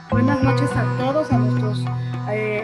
Buenas noches a todos, a nuestros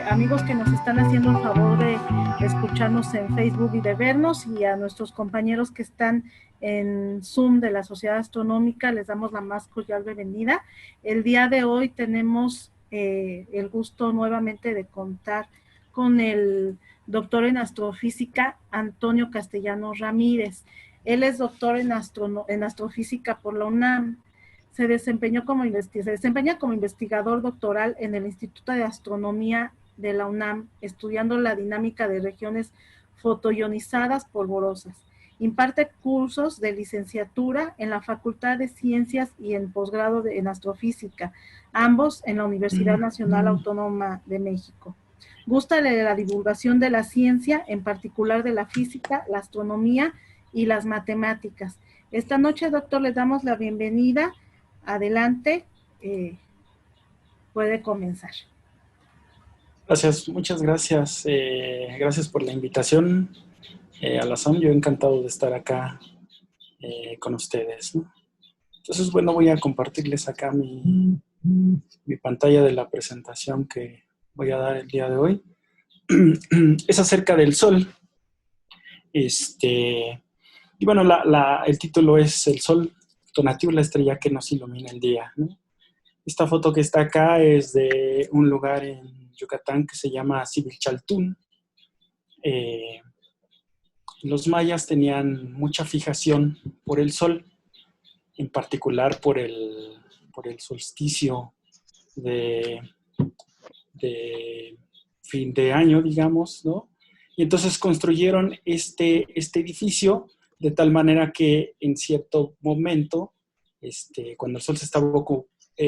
amigos que nos están haciendo el favor de escucharnos en Facebook y de vernos, y a nuestros compañeros que están en Zoom de la Sociedad Astronómica, les damos la más cordial bienvenida. El día de hoy tenemos el gusto nuevamente de contar con el doctor en astrofísica Antonio Castellanos Ramírez. Él es doctor en astrofísica por la UNAM. Se desempeña como investigador doctoral en el Instituto de Astronomía de la UNAM, estudiando la dinámica de regiones fotoionizadas polvorosas. Imparte cursos de licenciatura en la Facultad de Ciencias y en posgrado en Astrofísica, ambos en la Universidad Nacional Autónoma de México. Gusta de la divulgación de la ciencia, en particular de la física, la astronomía y las matemáticas. Esta noche, doctor, les damos la bienvenida. Adelante, puede comenzar. Gracias, muchas gracias. Gracias por la invitación a la SAM. Yo encantado de estar acá con ustedes, ¿no? Entonces, bueno, voy a compartirles acá mi pantalla de la presentación que voy a dar el día de hoy. Es acerca del Sol. Y bueno, el título es El Sol, Tonatiuh, la estrella que nos ilumina el día, ¿no? Esta foto que está acá es de un lugar en Yucatán que se llama Civilchaltún. Los mayas tenían mucha fijación por el sol, en particular por el solsticio de fin de año, digamos, ¿no? Y entonces construyeron este edificio de tal manera que en cierto momento, cuando el sol se estaba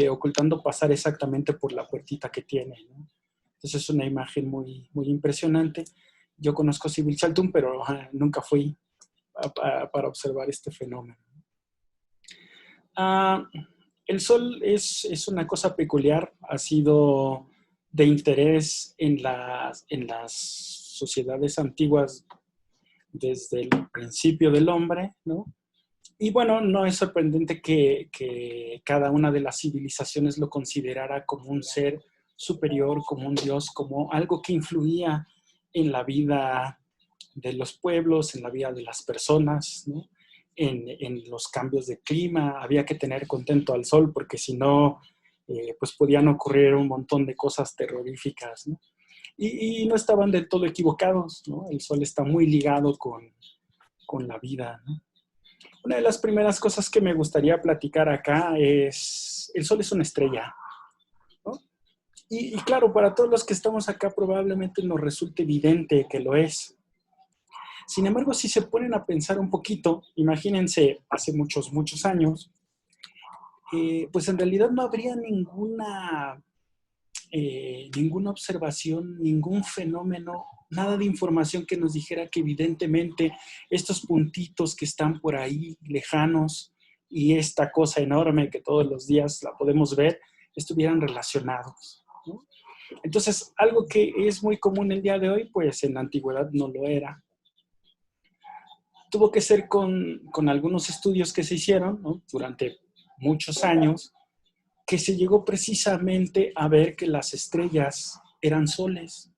ocultando, pasar exactamente por la puertita que tiene, ¿no? Entonces es una imagen muy, muy impresionante. Yo conozco Civilchaltún, pero nunca fui para observar este fenómeno. El Sol es una cosa peculiar, ha sido de interés en las sociedades antiguas desde el principio del hombre, ¿no? Y bueno, no es sorprendente que cada una de las civilizaciones lo considerara como un ser superior, como un dios, como algo que influía en la vida de los pueblos, en la vida de las personas, ¿no? En los cambios de clima. Había que tener contento al sol porque si no, pues podían ocurrir un montón de cosas terroríficas, ¿no? Y no estaban del todo equivocados, ¿no? El sol está muy ligado con la vida, ¿no? Una de las primeras cosas que me gustaría platicar acá es, el Sol es una estrella, ¿no? Y claro, para todos los que estamos acá probablemente nos resulte evidente que lo es. Sin embargo, si se ponen a pensar un poquito, imagínense, hace muchos, muchos años, pues en realidad no habría ninguna observación, ningún fenómeno, nada de información que nos dijera que evidentemente estos puntitos que están por ahí lejanos y esta cosa enorme que todos los días la podemos ver, estuvieran relacionados, ¿no? Entonces, algo que es muy común el día de hoy, pues en la antigüedad no lo era. Tuvo que ser con algunos estudios que se hicieron, ¿no? Durante muchos años, que se llegó precisamente a ver que las estrellas eran soles,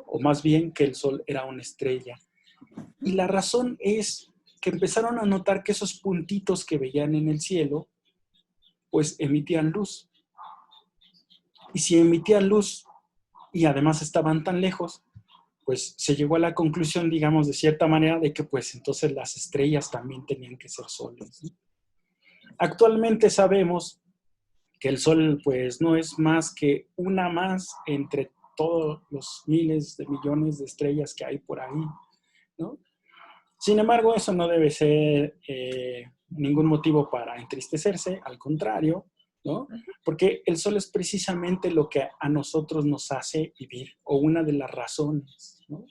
o más bien que el sol era una estrella. Y la razón es que empezaron a notar que esos puntitos que veían en el cielo, pues emitían luz. Y si emitían luz y además estaban tan lejos, pues se llegó a la conclusión, digamos, de cierta manera, de que pues entonces las estrellas también tenían que ser soles, ¿no? Actualmente sabemos que el Sol pues no es más que una más entre todos los miles de millones de estrellas que hay por ahí, ¿no? Sin embargo, eso no debe ser ningún motivo para entristecerse, al contrario, ¿no? Porque el Sol es precisamente lo que a nosotros nos hace vivir, o una de las razones, ¿no?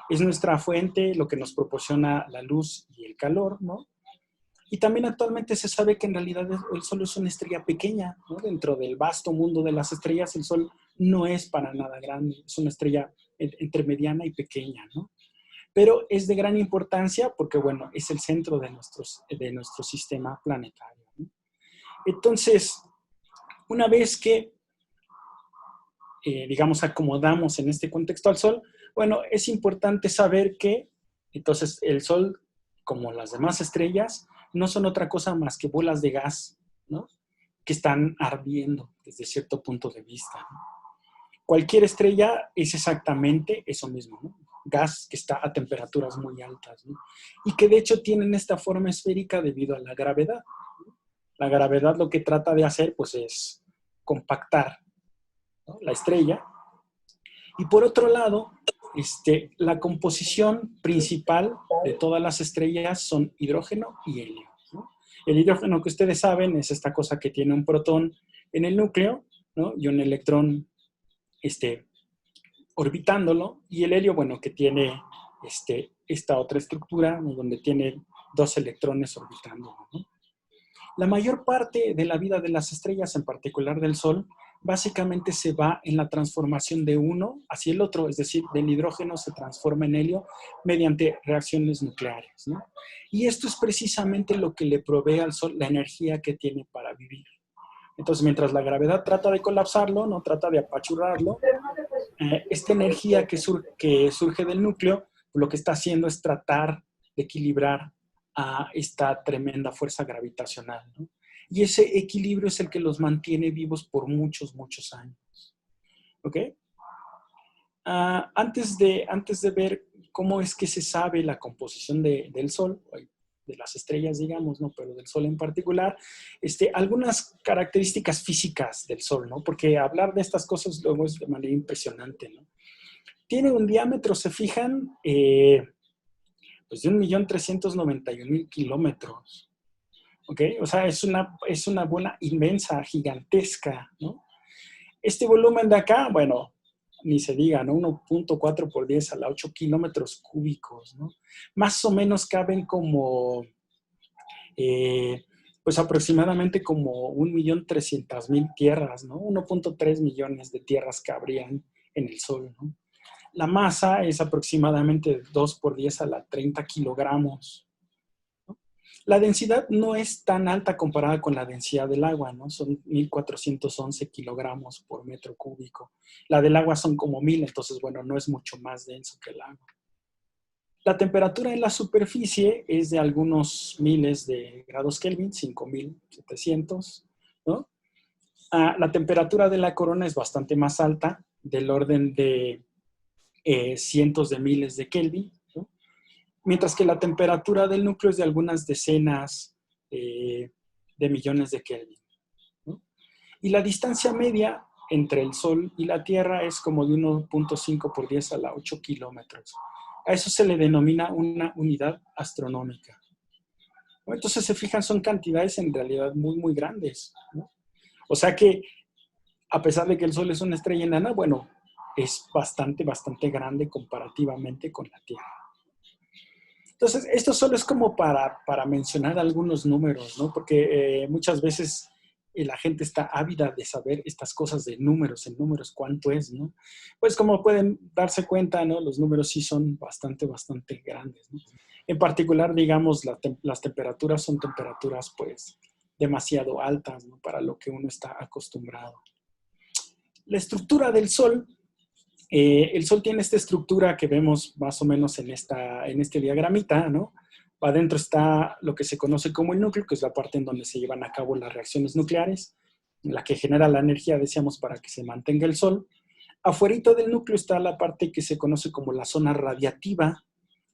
Es nuestra fuente, lo que nos proporciona la luz y el calor, ¿no? Y también actualmente se sabe que en realidad el Sol es una estrella pequeña, ¿no? Dentro del vasto mundo de las estrellas, el Sol no es para nada grande, es una estrella entre mediana y pequeña, ¿no? pero es de gran importancia porque, bueno, es el centro de nuestro sistema planetario, ¿no? Entonces, una vez que, digamos, acomodamos en este contexto al Sol, bueno, es importante saber que, entonces, el Sol, como las demás estrellas, no son otra cosa más que bolas de gas, ¿no? Que están ardiendo desde cierto punto de vista, ¿no? Cualquier estrella es exactamente eso mismo, ¿no? Gas que está a temperaturas muy altas, ¿no? Y que de hecho tienen esta forma esférica debido a la gravedad. La gravedad lo que trata de hacer, pues, es compactar, ¿no?, la estrella. Y por otro lado, la composición principal de todas las estrellas son hidrógeno y helio, ¿no? El hidrógeno, que ustedes saben, es esta cosa que tiene un protón en el núcleo, ¿no?, y un electrón orbitándolo, y el helio, bueno, que tiene esta otra estructura, ¿no?, donde tiene dos electrones orbitándolo, ¿no? La mayor parte de la vida de las estrellas, en particular del Sol, básicamente se va en la transformación de uno hacia el otro, es decir, del hidrógeno se transforma en helio mediante reacciones nucleares, ¿no? Y esto es precisamente lo que le provee al Sol la energía que tiene para vivir. Entonces, mientras la gravedad trata de colapsarlo, no trata de apachurrarlo, esta energía que surge del núcleo, lo que está haciendo es tratar de equilibrar a esta tremenda fuerza gravitacional, ¿no? Y ese equilibrio es el que los mantiene vivos por muchos, muchos años. ¿Ok? Antes de ver cómo es que se sabe la composición del Sol, de las estrellas, digamos, ¿no?, pero del Sol en particular, algunas características físicas del Sol, ¿no? Porque hablar de estas cosas luego es de manera impresionante, ¿no? Tiene un diámetro, se fijan, pues de 1.391.000 kilómetros. ¿Ok? O sea, es una bola inmensa, gigantesca, ¿no? Este volumen de acá, bueno, ni se diga, ¿no? 1.4 por 10 a la 8 kilómetros cúbicos, ¿no? Más o menos caben como, pues aproximadamente como 1.300.000 tierras, ¿no? 1.3 millones de tierras cabrían en el Sol, ¿no? La masa es aproximadamente 2 por 10 a la 30 kilogramos. La densidad no es tan alta comparada con la densidad del agua, ¿no? Son 1.411 kilogramos por metro cúbico. La del agua son como 1.000, entonces, bueno, no es mucho más denso que el agua. La temperatura en la superficie es de algunos miles de grados Kelvin, 5.700, ¿no? La temperatura de la corona es bastante más alta, del orden de cientos de miles de Kelvin, ¿no? Mientras que la temperatura del núcleo es de algunas decenas de millones de Kelvin, ¿no? Y la distancia media entre el Sol y la Tierra es como de 1.5 por 10 a la 8 kilómetros. A eso se le denomina una unidad astronómica, ¿no? Entonces, se fijan, son cantidades en realidad muy, muy grandes, ¿no? O sea que, a pesar de que el Sol es una estrella enana, bueno, es bastante, bastante grande comparativamente con la Tierra. Entonces, esto solo es como para mencionar algunos números, ¿no? Porque muchas veces la gente está ávida de saber estas cosas de números, en números, cuánto es, ¿no? Pues como pueden darse cuenta, ¿no?, los números sí son bastante, bastante grandes, ¿no? En particular, digamos, las temperaturas son temperaturas, pues, demasiado altas, ¿no?, para lo que uno está acostumbrado. La estructura del Sol. El Sol tiene esta estructura que vemos más o menos en este diagramita, ¿no? Adentro está lo que se conoce como el núcleo, que es la parte en donde se llevan a cabo las reacciones nucleares, la que genera la energía, decíamos, para que se mantenga el Sol. Afuerito del núcleo está la parte que se conoce como la zona radiativa.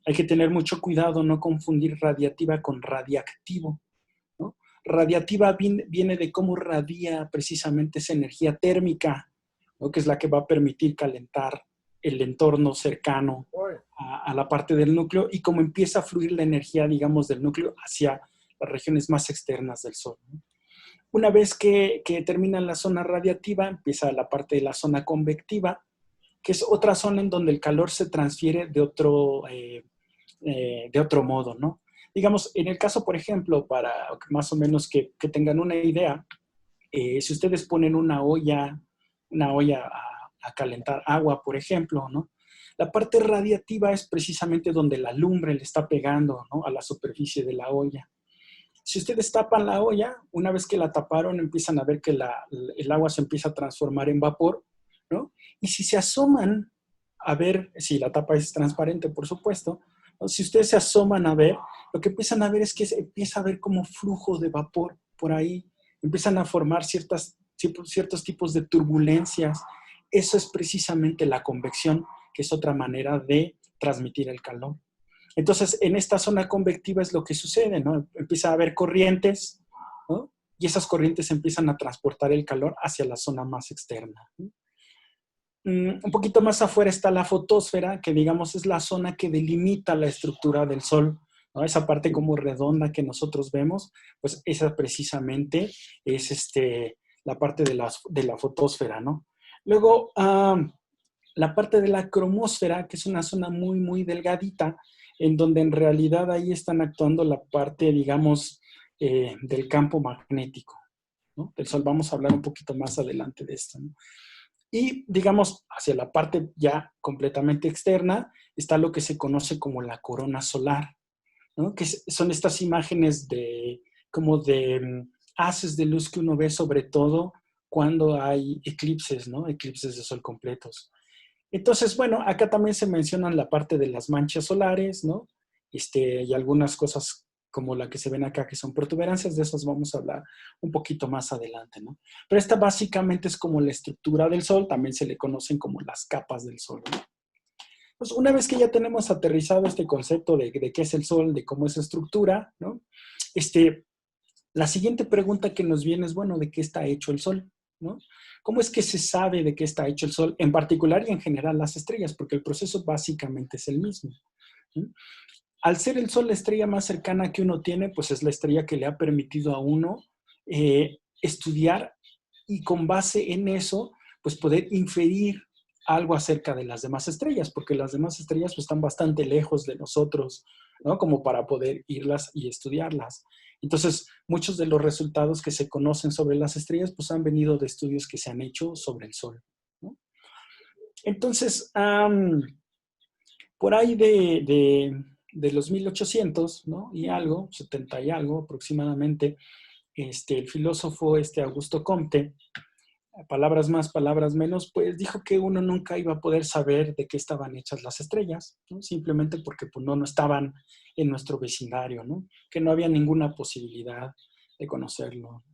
Hay que tener mucho cuidado, no confundir radiativa con radiactivo, ¿no? Radiativa viene de cómo radia precisamente esa energía térmica, ¿no?, que es la que va a permitir calentar el entorno cercano a la parte del núcleo, y cómo empieza a fluir la energía, digamos, del núcleo hacia las regiones más externas del Sol, ¿no? Una vez que termina la zona radiativa, empieza la parte de la zona convectiva, que es otra zona en donde el calor se transfiere de otro modo, ¿no? Digamos, en el caso, por ejemplo, para más o menos que tengan una idea, si ustedes ponen una olla a calentar agua, por ejemplo, ¿no?, La parte radiativa es precisamente donde la lumbre le está pegando, ¿no?, a la superficie de la olla. Si ustedes tapan la olla, una vez que la taparon, empiezan a ver que el agua se empieza a transformar en vapor, ¿no? Y si se asoman a ver, si la tapa es transparente, por supuesto, ¿no?, si ustedes se asoman a ver, lo que empiezan a ver es que se empieza a ver como flujo de vapor por ahí, empiezan a formar ciertos tipos de turbulencias. Eso es precisamente la convección, que es otra manera de transmitir el calor. Entonces, en esta zona convectiva es lo que sucede, ¿no? Empieza a haber corrientes, ¿no?, y esas corrientes empiezan a transportar el calor hacia la zona más externa, ¿no? Un poquito más afuera está la fotosfera, que digamos es la zona que delimita la estructura del Sol, ¿no? Esa parte como redonda que nosotros vemos, pues esa precisamente es la parte de la fotosfera, ¿no? Luego, la parte de la cromósfera, que es una zona muy, muy delgadita, en donde en realidad ahí están actuando la parte, digamos, del campo magnético, ¿no?, del Sol. Vamos a hablar un poquito más adelante de esto, ¿no? Y, digamos, hacia la parte ya completamente externa está lo que se conoce como la corona solar, ¿no?, que son estas imágenes como de haces de luz que uno ve sobre todo cuando hay eclipses, ¿no?, eclipses de sol completos. Entonces, bueno, acá también se mencionan la parte de las manchas solares, ¿no? Y algunas cosas como la que se ven acá, que son protuberancias, de esas vamos a hablar un poquito más adelante, ¿no? Pero esta básicamente es como la estructura del Sol, también se le conocen como las capas del Sol, ¿no? Pues una vez que ya tenemos aterrizado este concepto de qué es el Sol, de cómo es su estructura, ¿no? La siguiente pregunta que nos viene es, bueno, ¿de qué está hecho el Sol?, ¿no? ¿Cómo es que se sabe de qué está hecho el Sol, en particular y en general las estrellas? Porque el proceso básicamente es el mismo, ¿no? Al ser el Sol la estrella más cercana que uno tiene, pues es la estrella que le ha permitido a uno estudiar y con base en eso, pues poder inferir algo acerca de las demás estrellas, porque las demás estrellas pues, están bastante lejos de nosotros, ¿no?, como para poder irlas y estudiarlas. Entonces, muchos de los resultados que se conocen sobre las estrellas pues han venido de estudios que se han hecho sobre el Sol, ¿no? Entonces, por ahí de los 1800, ¿no?, y algo, 70 y algo aproximadamente, el filósofo Augusto Comte, palabras más, palabras menos, pues dijo que uno nunca iba a poder saber de qué estaban hechas las estrellas, ¿no?, simplemente porque pues, no estaban en nuestro vecindario, ¿no?, que no había ninguna posibilidad de conocerlo.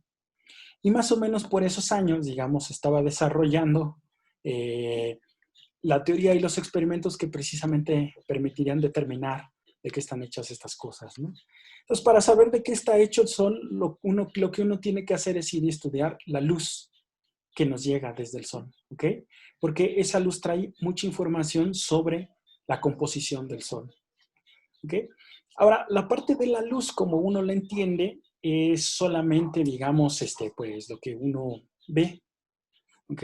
Y más o menos por esos años, digamos, estaba desarrollando la teoría y los experimentos que precisamente permitirían determinar de qué están hechas estas cosas, ¿no? Entonces, para saber de qué está hecho el Sol, lo que uno tiene que hacer es ir y estudiar la luz que nos llega desde el Sol, ¿ok? Porque esa luz trae mucha información sobre la composición del Sol, ¿ok? Ahora, la parte de la luz, como uno la entiende, es solamente, digamos, pues lo que uno ve, ¿ok?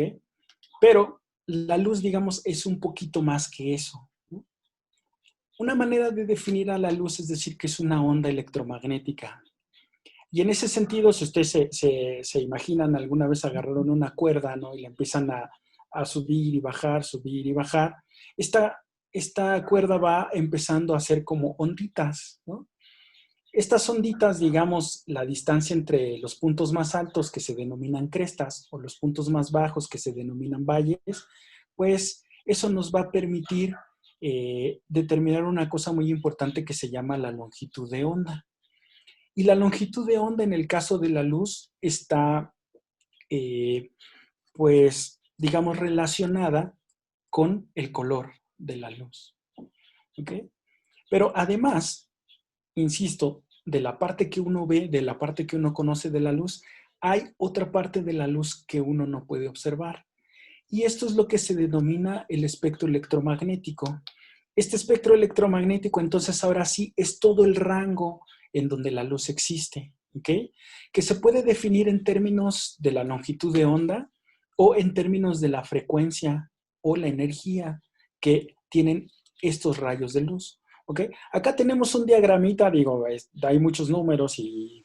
Pero la luz, digamos, es un poquito más que eso, ¿no? Una manera de definir a la luz es decir que es una onda electromagnética. Y en ese sentido, si ustedes se imaginan, alguna vez agarraron una cuerda, ¿no?, y la empiezan a subir y bajar, esta cuerda va empezando a hacer como onditas, ¿no? Estas onditas, digamos, la distancia entre los puntos más altos que se denominan crestas o los puntos más bajos que se denominan valles, pues eso nos va a permitir determinar una cosa muy importante que se llama la longitud de onda. Y la longitud de onda en el caso de la luz está, pues, digamos, relacionada con el color de la luz, ¿ok? Pero además, insisto, de la parte que uno ve, de la parte que uno conoce de la luz, hay otra parte de la luz que uno no puede observar. Y esto es lo que se denomina el espectro electromagnético. Este espectro electromagnético, entonces, ahora sí, es todo el rango en donde la luz existe, ¿ok? Que se puede definir en términos de la longitud de onda o en términos de la frecuencia o la energía que tienen estos rayos de luz, ¿ok? Acá tenemos un diagramita, digo, hay muchos números y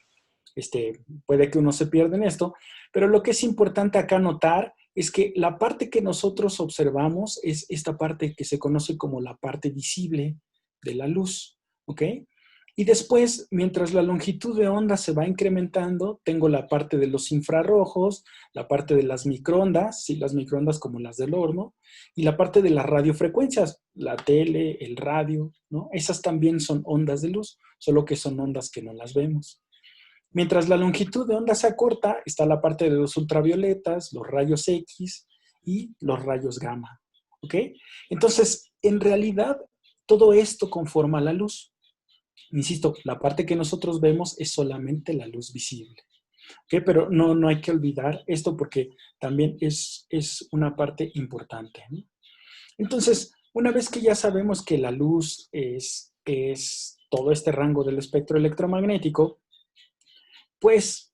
puede que uno se pierda en esto, pero lo que es importante acá notar es que la parte que nosotros observamos es esta parte que se conoce como la parte visible de la luz, ¿ok? Y después, mientras la longitud de onda se va incrementando, tengo la parte de los infrarrojos, la parte de las microondas, sí, las microondas como las del horno, y la parte de las radiofrecuencias, la tele, el radio, ¿no? Esas también son ondas de luz, solo que son ondas que no las vemos. Mientras la longitud de onda se acorta, está la parte de los ultravioletas, los rayos X y los rayos gamma, ¿ok? Entonces, en realidad, todo esto conforma la luz. Insisto, la parte que nosotros vemos es solamente la luz visible. ¿Okay? Pero no hay que olvidar esto porque también es una parte importante, ¿no? Entonces, una vez que ya sabemos que la luz es todo este rango del espectro electromagnético, pues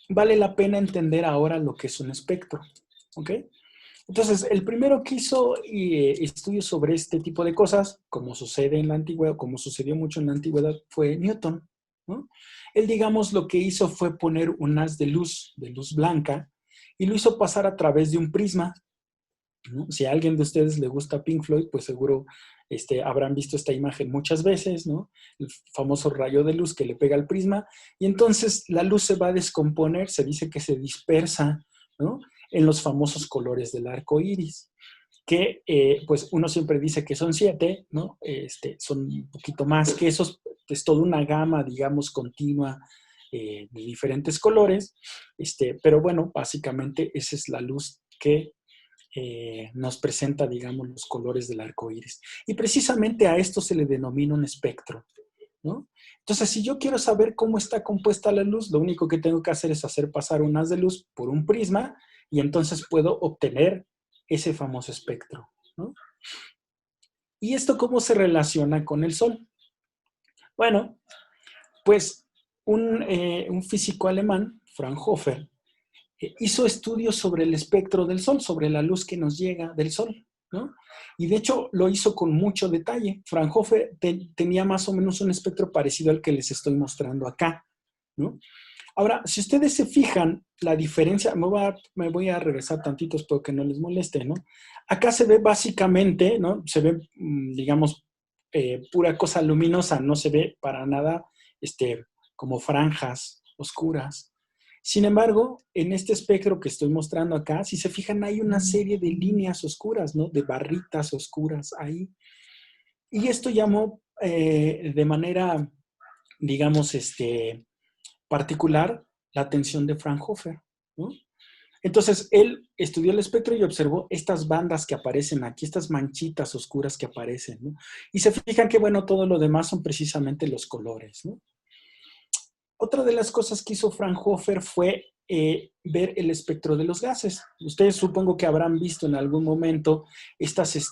vale la pena entender ahora lo que es un espectro. ¿Ok? Entonces, el primero que hizo estudios sobre este tipo de cosas, como sucede en la antigüedad, como sucedió mucho en la antigüedad, fue Newton, ¿no? Él, digamos, lo que hizo fue poner un haz de luz blanca, y lo hizo pasar a través de un prisma, ¿no? Si a alguien de ustedes le gusta Pink Floyd, pues seguro habrán visto esta imagen muchas veces, ¿no? El famoso rayo de luz que le pega al prisma, y entonces la luz se va a descomponer, se dice que se dispersa, ¿no? En los famosos colores del arco iris, que pues uno siempre dice que son 7, ¿no? Son un poquito más que esos, es toda una gama, digamos, continua de diferentes colores, pero bueno, básicamente esa es la luz que nos presenta, digamos, los colores del arco iris. Y precisamente a esto se le denomina un espectro, ¿no? Entonces, si yo quiero saber cómo está compuesta la luz, lo único que tengo que hacer es hacer pasar un haz de luz por un prisma y entonces puedo obtener ese famoso espectro, ¿no? ¿Y esto cómo se relaciona con el Sol? Bueno, pues un físico alemán, Fraunhofer, hizo estudios sobre el espectro del Sol, sobre la luz que nos llega del Sol, ¿no? Y de hecho lo hizo con mucho detalle. Fraunhofer tenía más o menos un espectro parecido al que les estoy mostrando acá, ¿no? Ahora, si ustedes se fijan, la diferencia, me voy a regresar tantito, espero que no les moleste, ¿no? Acá se ve básicamente, ¿no? Se ve, digamos, pura cosa luminosa, no se ve para nada como franjas oscuras. Sin embargo, en este espectro que estoy mostrando acá, si se fijan, hay una serie de líneas oscuras, ¿no? De barritas oscuras ahí. Y esto llamó de manera, digamos, particular la atención de Fraunhofer, ¿no? Entonces, él estudió el espectro y observó estas bandas que aparecen aquí, estas manchitas oscuras que aparecen, ¿no? Y se fijan que, bueno, todo lo demás son precisamente los colores, ¿no? Otra de las cosas que hizo Fraunhofer fue ver el espectro de los gases. Ustedes supongo que habrán visto en algún momento estos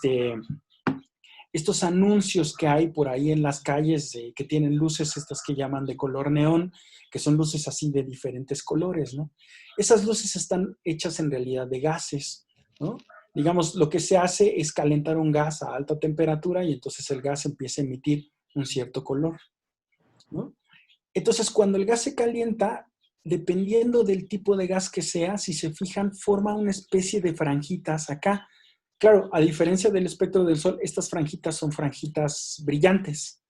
anuncios que hay por ahí en las calles que tienen luces, estas que llaman de color neón, que son luces así de diferentes colores, ¿no? Esas luces están hechas en realidad de gases, ¿no? Digamos, lo que se hace es calentar un gas a alta temperatura y entonces el gas empieza a emitir un cierto color, ¿no? Entonces, cuando el gas se calienta, dependiendo del tipo de gas que sea, si se fijan, forma una especie de franjitas acá. Claro, a diferencia del espectro del Sol, estas franjitas son franjitas brillantes,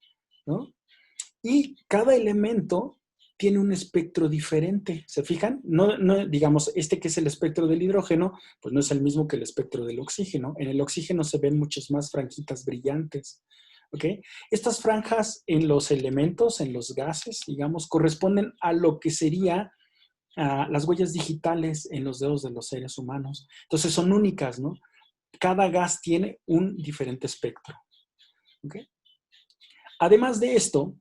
¿no? Y cada elemento tiene un espectro diferente, ¿se fijan? No, digamos, que es el espectro del hidrógeno, pues no es el mismo que el espectro del oxígeno. En el oxígeno se ven muchas más franjitas brillantes, ¿ok? Estas franjas en los elementos, en los gases, digamos, corresponden a lo que sería las huellas digitales en los dedos de los seres humanos. Entonces son únicas, ¿no? Cada gas tiene un diferente espectro, ¿ok? Además de esto,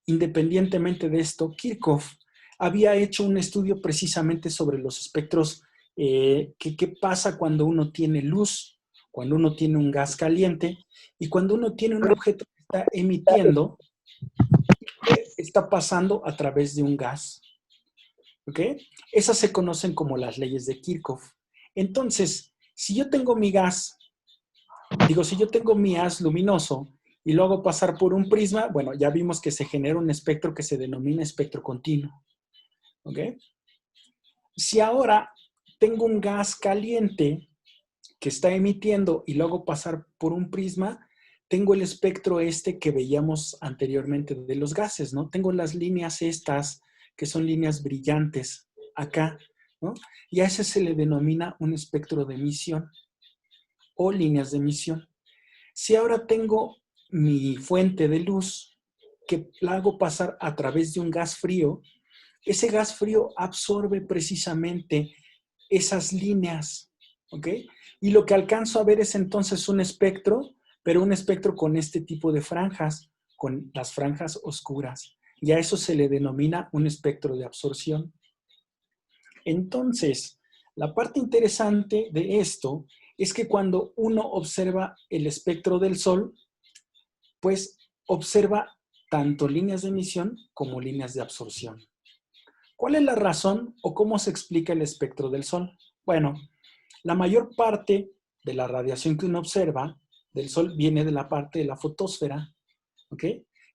independientemente de esto, Kirchhoff había hecho un estudio precisamente sobre los espectros, qué pasa cuando uno tiene luz, cuando uno tiene un gas caliente y cuando uno tiene un objeto que está emitiendo, ¿qué está pasando a través de un gas? ¿Ok? Esas se conocen como las leyes de Kirchhoff. Entonces, si yo tengo mi gas, si yo tengo mi haz luminoso y lo hago pasar por un prisma, bueno, ya vimos que se genera un espectro que se denomina espectro continuo. ¿Ok? Si ahora tengo un gas caliente que está emitiendo y lo hago pasar por un prisma, tengo el espectro este que veíamos anteriormente de los gases, ¿no? Tengo las líneas estas, que son líneas brillantes, acá, ¿no? Y a ese se le denomina un espectro de emisión o líneas de emisión. Si ahora tengo mi fuente de luz que la hago pasar a través de un gas frío, ese gas frío absorbe precisamente esas líneas, ¿ok? Y lo que alcanzo a ver es entonces un espectro, pero un espectro con este tipo de franjas, con las franjas oscuras. Y a eso se le denomina un espectro de absorción. Entonces, la parte interesante de esto es que cuando uno observa el espectro del Sol, pues observa tanto líneas de emisión como líneas de absorción. ¿Cuál es la razón o cómo se explica el espectro del Sol? Bueno, la mayor parte de la radiación que uno observa del Sol viene de la parte de la fotosfera, ¿ok?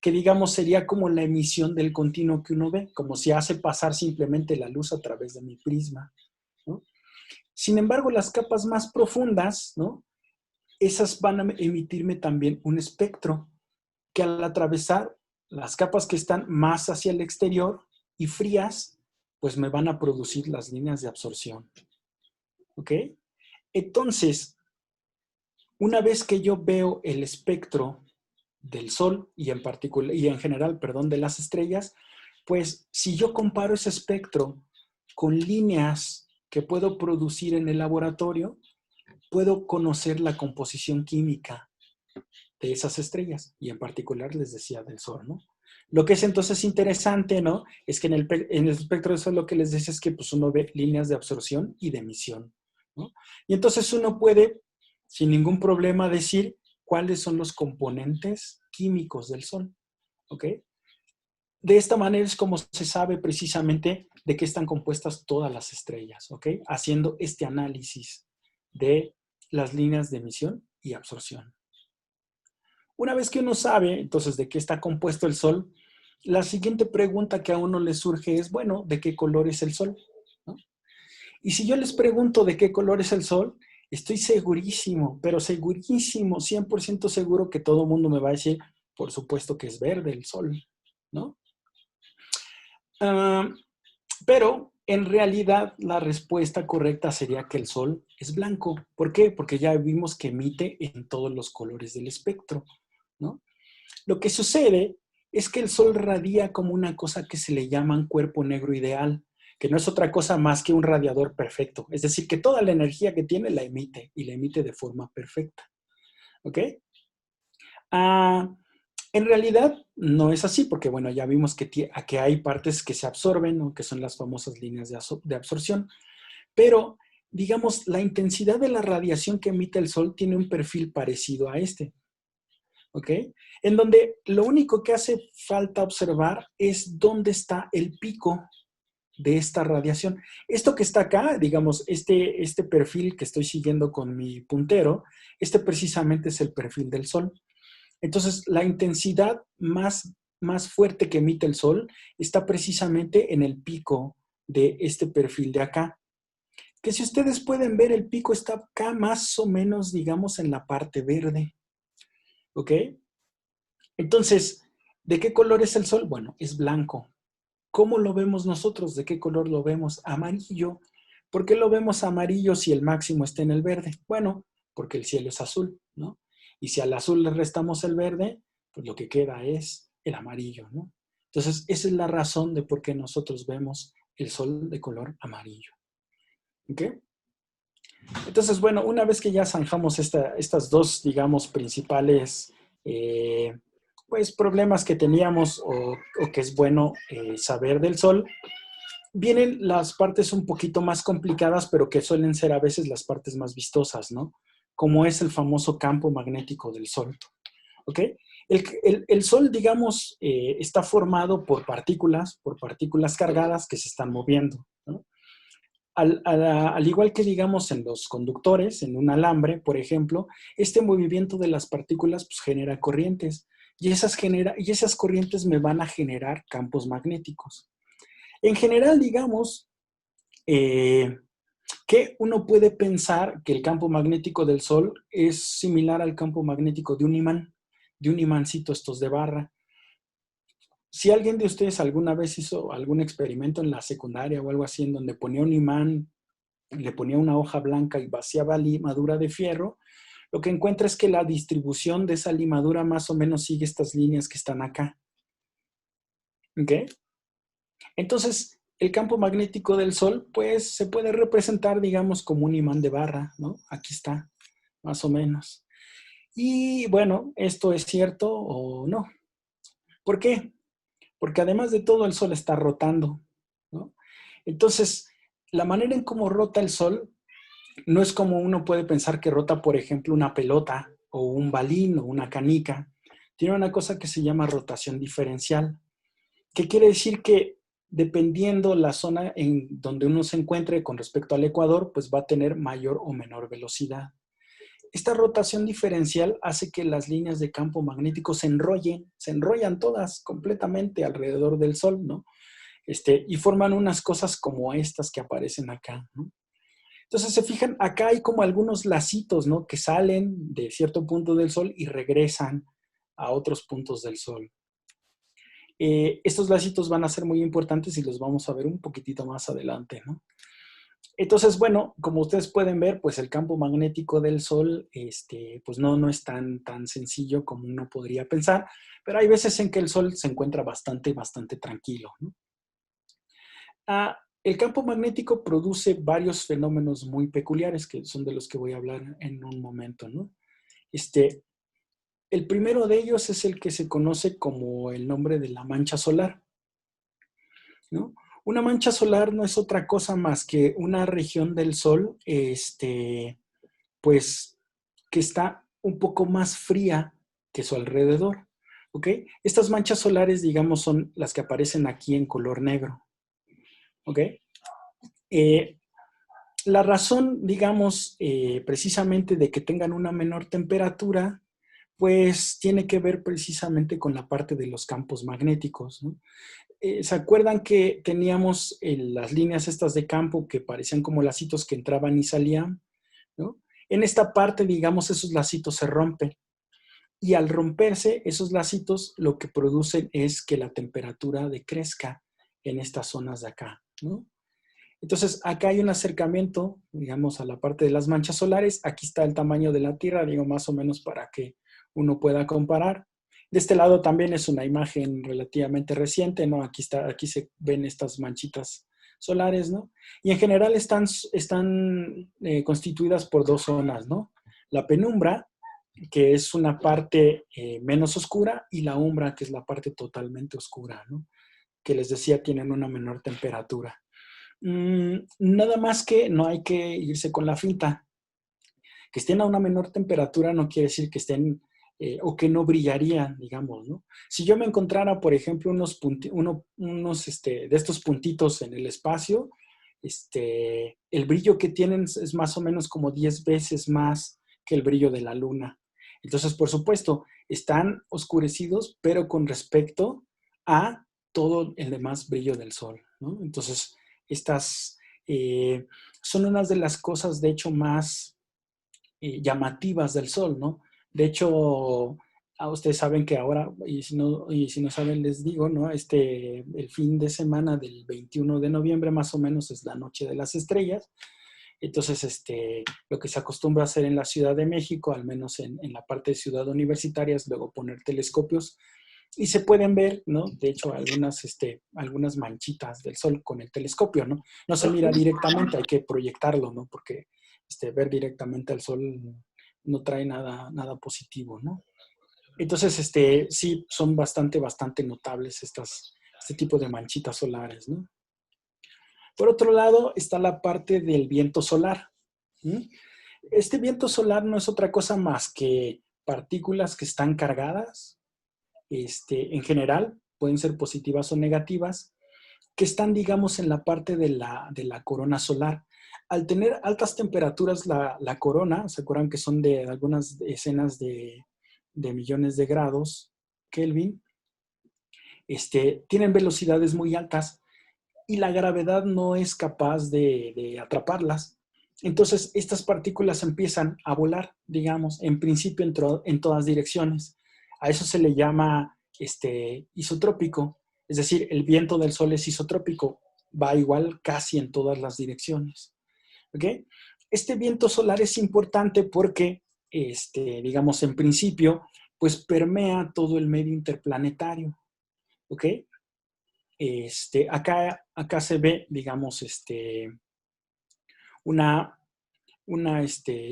Que digamos sería como la emisión del continuo que uno ve, como si hace pasar simplemente la luz a través de mi prisma, ¿no? Sin embargo, las capas más profundas, ¿no? Esas van a emitirme también un espectro que al atravesar las capas que están más hacia el exterior y frías, pues me van a producir las líneas de absorción. ¿Ok? Entonces, una vez que yo veo el espectro del Sol y en particular, y en general, perdón, de las estrellas, pues si yo comparo ese espectro con líneas que puedo producir en el laboratorio, puedo conocer la composición química de esas estrellas y en particular les decía del Sol, ¿no? Lo que es entonces interesante, ¿no? Es que en el espectro del Sol lo que les decía es que pues uno ve líneas de absorción y de emisión, ¿no? Y entonces uno puede, sin ningún problema, decir cuáles son los componentes químicos del Sol, ¿ok? De esta manera es como se sabe precisamente de qué están compuestas todas las estrellas, ¿ok? Haciendo este análisis de las líneas de emisión y absorción. Una vez que uno sabe, entonces, de qué está compuesto el Sol, la siguiente pregunta que a uno le surge es, bueno, ¿de qué color es el Sol? ¿No? Y si yo les pregunto de qué color es el Sol, estoy segurísimo, pero segurísimo, 100% seguro que todo el mundo me va a decir, por supuesto que es verde el Sol, ¿no? Pero en realidad la respuesta correcta sería que el Sol es blanco. ¿Por qué? Porque ya vimos que emite en todos los colores del espectro, ¿no? Lo que sucede es que el Sol radia como una cosa que se le llama un cuerpo negro ideal, que no es otra cosa más que un radiador perfecto. Es decir, que toda la energía que tiene la emite y la emite de forma perfecta. ¿Ok? En realidad no es así, porque bueno, ya vimos que hay partes que se absorben, ¿no? Que son las famosas líneas de absorción, pero digamos, la intensidad de la radiación que emite el Sol tiene un perfil parecido a este. ¿Ok? En donde lo único que hace falta observar es dónde está el pico de esta radiación. Esto que está acá, digamos, este perfil que estoy siguiendo con mi puntero, este precisamente es el perfil del Sol. Entonces, la intensidad más fuerte que emite el Sol está precisamente en el pico de este perfil de acá. Que si ustedes pueden ver, el pico está acá más o menos, digamos, en la parte verde. ¿Ok? Entonces, ¿de qué color es el Sol? Bueno, es blanco. ¿Cómo lo vemos nosotros? ¿De qué color lo vemos? Amarillo. ¿Por qué lo vemos amarillo si el máximo está en el verde? Bueno, porque el cielo es azul, ¿no? Y si al azul le restamos el verde, pues lo que queda es el amarillo, ¿no? Entonces, esa es la razón de por qué nosotros vemos el Sol de color amarillo. ¿Ok? Entonces, bueno, una vez que ya zanjamos estas dos, digamos, principales pues problemas que teníamos o que es bueno saber del Sol, vienen las partes un poquito más complicadas, pero que suelen ser a veces las partes más vistosas, ¿no? Como es el famoso campo magnético del Sol, ¿ok? El Sol, digamos, está formado por partículas cargadas que se están moviendo, ¿no? Al igual que, digamos, en los conductores, en un alambre, por ejemplo, este movimiento de las partículas pues, genera corrientes y esas corrientes me van a generar campos magnéticos. En general, digamos, que uno puede pensar que el campo magnético del Sol es similar al campo magnético de un imancito estos de barra. Si alguien de ustedes alguna vez hizo algún experimento en la secundaria o algo así, en donde ponía un imán, le ponía una hoja blanca y vaciaba limadura de fierro, lo que encuentra es que la distribución de esa limadura más o menos sigue estas líneas que están acá. ¿Ok? Entonces, el campo magnético del Sol, pues, se puede representar, digamos, como un imán de barra, ¿no? Aquí está, más o menos. Y, bueno, ¿esto es cierto o no? ¿Por qué? Porque además de todo, el Sol está rotando, ¿no? Entonces, la manera en cómo rota el Sol no es como uno puede pensar que rota, por ejemplo, una pelota o un balín o una canica. Tiene una cosa que se llama rotación diferencial, que quiere decir que dependiendo la zona en donde uno se encuentre con respecto al ecuador, pues va a tener mayor o menor velocidad. Esta rotación diferencial hace que las líneas de campo magnético se enrollan todas completamente alrededor del Sol, ¿no? Y forman unas cosas como estas que aparecen acá, ¿no? Entonces, se fijan, acá hay como algunos lacitos, ¿no? Que salen de cierto punto del Sol y regresan a otros puntos del Sol. Estos lacitos van a ser muy importantes y los vamos a ver un poquitito más adelante, ¿no? Entonces, bueno, como ustedes pueden ver, pues el campo magnético del Sol, pues no es tan sencillo como uno podría pensar, pero hay veces en que el Sol se encuentra bastante tranquilo, ¿no? El campo magnético produce varios fenómenos muy peculiares, que son de los que voy a hablar en un momento, ¿no? El primero de ellos es el que se conoce como el nombre de la mancha solar, ¿no? Una mancha solar no es otra cosa más que una región del Sol, pues, que está un poco más fría que su alrededor, ¿ok? Estas manchas solares, digamos, son las que aparecen aquí en color negro, ¿ok? La razón, digamos, precisamente de que tengan una menor temperatura, pues tiene que ver precisamente con la parte de los campos magnéticos, ¿no? ¿Se acuerdan que teníamos las líneas estas de campo que parecían como lacitos que entraban y salían, ¿no? En esta parte, digamos, esos lacitos se rompen. Y al romperse esos lacitos, lo que producen es que la temperatura decrezca en estas zonas de acá, ¿no? Entonces, acá hay un acercamiento, digamos, a la parte de las manchas solares. Aquí está el tamaño de la Tierra, digo, más o menos para que uno pueda comparar. De este lado también es una imagen relativamente reciente, ¿no? Aquí se ven estas manchitas solares, ¿no? Y en general están constituidas por dos zonas, ¿no? La penumbra, que es una parte menos oscura, y la umbra, que es la parte totalmente oscura, ¿no? Que les decía, tienen una menor temperatura. Nada más que no hay que irse con la finta. Que estén a una menor temperatura no quiere decir que estén o que no brillarían, digamos, ¿no? Si yo me encontrara, por ejemplo, unos de estos puntitos en el espacio, el brillo que tienen es más o menos como 10 veces más que el brillo de la luna. Entonces, por supuesto, están oscurecidos, pero con respecto a todo el demás brillo del Sol, ¿no? Entonces, estas son unas de las cosas, de hecho, más llamativas del Sol, ¿no? De hecho, ustedes saben que ahora, y si no saben, les digo, ¿no? El fin de semana del 21 de noviembre, más o menos, es la Noche de las Estrellas. Entonces, lo que se acostumbra a hacer en la Ciudad de México, al menos en la parte de Ciudad Universitaria, es luego poner telescopios y se pueden ver, ¿no? De hecho, algunas manchitas del Sol con el telescopio, ¿no? No se mira directamente, hay que proyectarlo, ¿no? Porque ver directamente al Sol no trae nada positivo, ¿no? Entonces, sí, son bastante notables este tipo de manchitas solares, ¿no? Por otro lado, está la parte del viento solar. ¿Sí? Este viento solar no es otra cosa más que partículas que están cargadas, en general, pueden ser positivas o negativas, que están, digamos, en la parte de la corona solar. Al tener altas temperaturas, la corona, ¿se acuerdan que son de algunas decenas de millones de grados Kelvin? Tienen velocidades muy altas y la gravedad no es capaz de atraparlas. Entonces, estas partículas empiezan a volar, digamos, en principio en todas direcciones. A eso se le llama isotrópico, es decir, el viento del Sol es isotrópico, va igual casi en todas las direcciones. ¿Ok? Este viento solar es importante porque, digamos, en principio, pues permea todo el medio interplanetario. ¿Ok? Acá se ve, digamos, una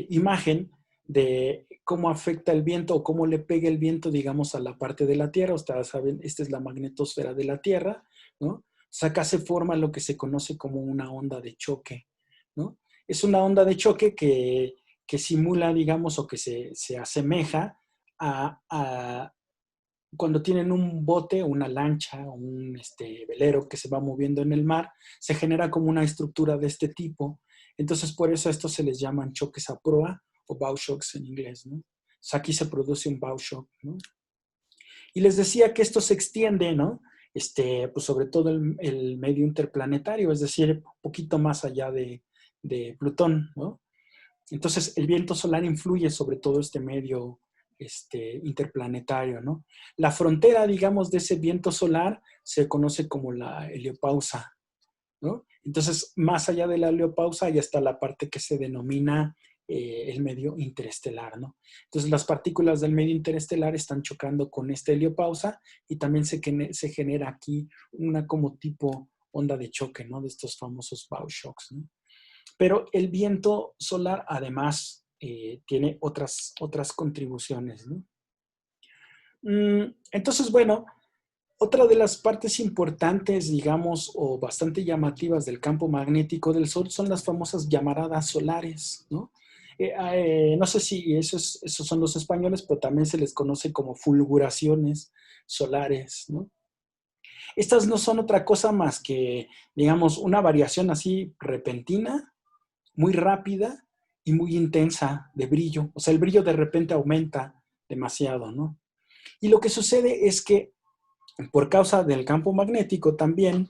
imagen de cómo afecta el viento o cómo le pega el viento, digamos, a la parte de la Tierra. Ustedes saben, esta es la magnetosfera de la Tierra, ¿no? O sea, acá se forma lo que se conoce como una onda de choque, ¿no? Es una onda de choque que simula, digamos, o que se asemeja a cuando tienen un bote, una lancha, un velero que se va moviendo en el mar, se genera como una estructura de este tipo. Entonces, por eso a estos se les llaman choques a proa o bow shocks en inglés, ¿no? O sea, aquí se produce un bow shock, ¿no? Y les decía que esto se extiende, ¿no? Pues sobre todo el medio interplanetario, es decir, un poquito más allá de Plutón, ¿no? Entonces, el viento solar influye sobre todo este medio interplanetario, ¿no? La frontera, digamos, de ese viento solar se conoce como la heliopausa, ¿no? Entonces, más allá de la heliopausa, ya está la parte que se denomina el medio interestelar, ¿no? Entonces, las partículas del medio interestelar están chocando con esta heliopausa y también se genera aquí una como tipo onda de choque, ¿no? De estos famosos bow shocks, ¿no? Pero el viento solar además tiene otras contribuciones, ¿no? Entonces, bueno, otra de las partes importantes, digamos, o bastante llamativas del campo magnético del Sol son las famosas llamaradas solares, ¿no? No sé si esos son los españoles, pero también se les conoce como fulguraciones solares, ¿no? Estas no son otra cosa más que, digamos, una variación así repentina, muy rápida y muy intensa de brillo. O sea, el brillo de repente aumenta demasiado, ¿no? Y lo que sucede es que por causa del campo magnético también,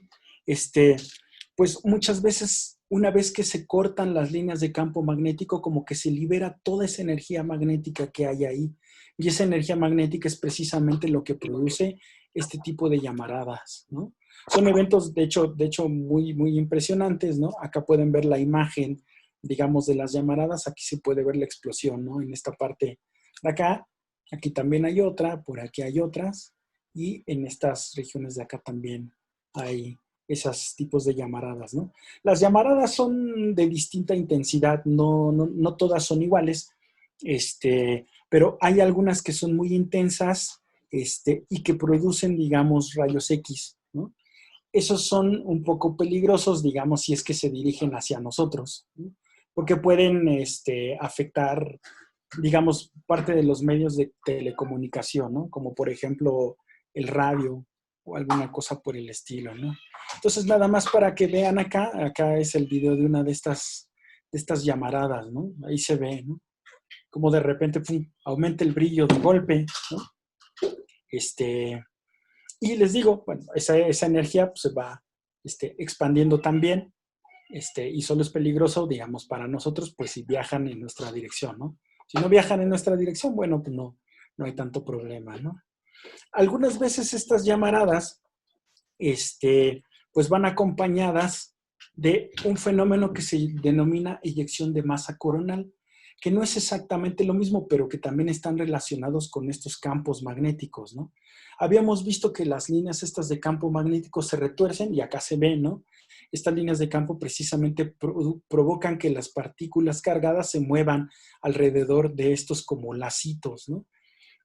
pues muchas veces, una vez que se cortan las líneas de campo magnético, como que se libera toda esa energía magnética que hay ahí. Y esa energía magnética es precisamente lo que produce este tipo de llamaradas, ¿no? Son eventos, de hecho muy, muy impresionantes, ¿no? Acá pueden ver la imagen, digamos, de las llamaradas. Aquí se puede ver la explosión, ¿no? En esta parte de acá. Aquí también hay otra, por aquí hay otras. Y en estas regiones de acá también hay esos tipos de llamaradas, ¿no? Las llamaradas son de distinta intensidad, no todas son iguales, pero hay algunas que son muy intensas y que producen, digamos, rayos X, ¿no? Esos son un poco peligrosos, digamos, si es que se dirigen hacia nosotros, ¿no? Porque pueden afectar, digamos, parte de los medios de telecomunicación, ¿no? Como por ejemplo el radio o alguna cosa por el estilo, ¿no? Entonces, nada más para que vean acá es el video de una de estas llamaradas, ¿no? Ahí se ve, ¿no? Como de repente pum, aumenta el brillo de golpe, ¿no? Y les digo, bueno, esa energía pues, se va expandiendo también, y solo es peligroso, digamos, para nosotros, pues si viajan en nuestra dirección, ¿no? Si no viajan en nuestra dirección, bueno, pues no hay tanto problema, ¿no? Algunas veces estas llamaradas, pues van acompañadas de un fenómeno que se denomina eyección de masa coronal, que no es exactamente lo mismo, pero que también están relacionados con estos campos magnéticos, ¿no? Habíamos visto que las líneas estas de campo magnético se retuercen y acá se ve, ¿no? Estas líneas de campo precisamente provocan que las partículas cargadas se muevan alrededor de estos como lacitos, ¿no?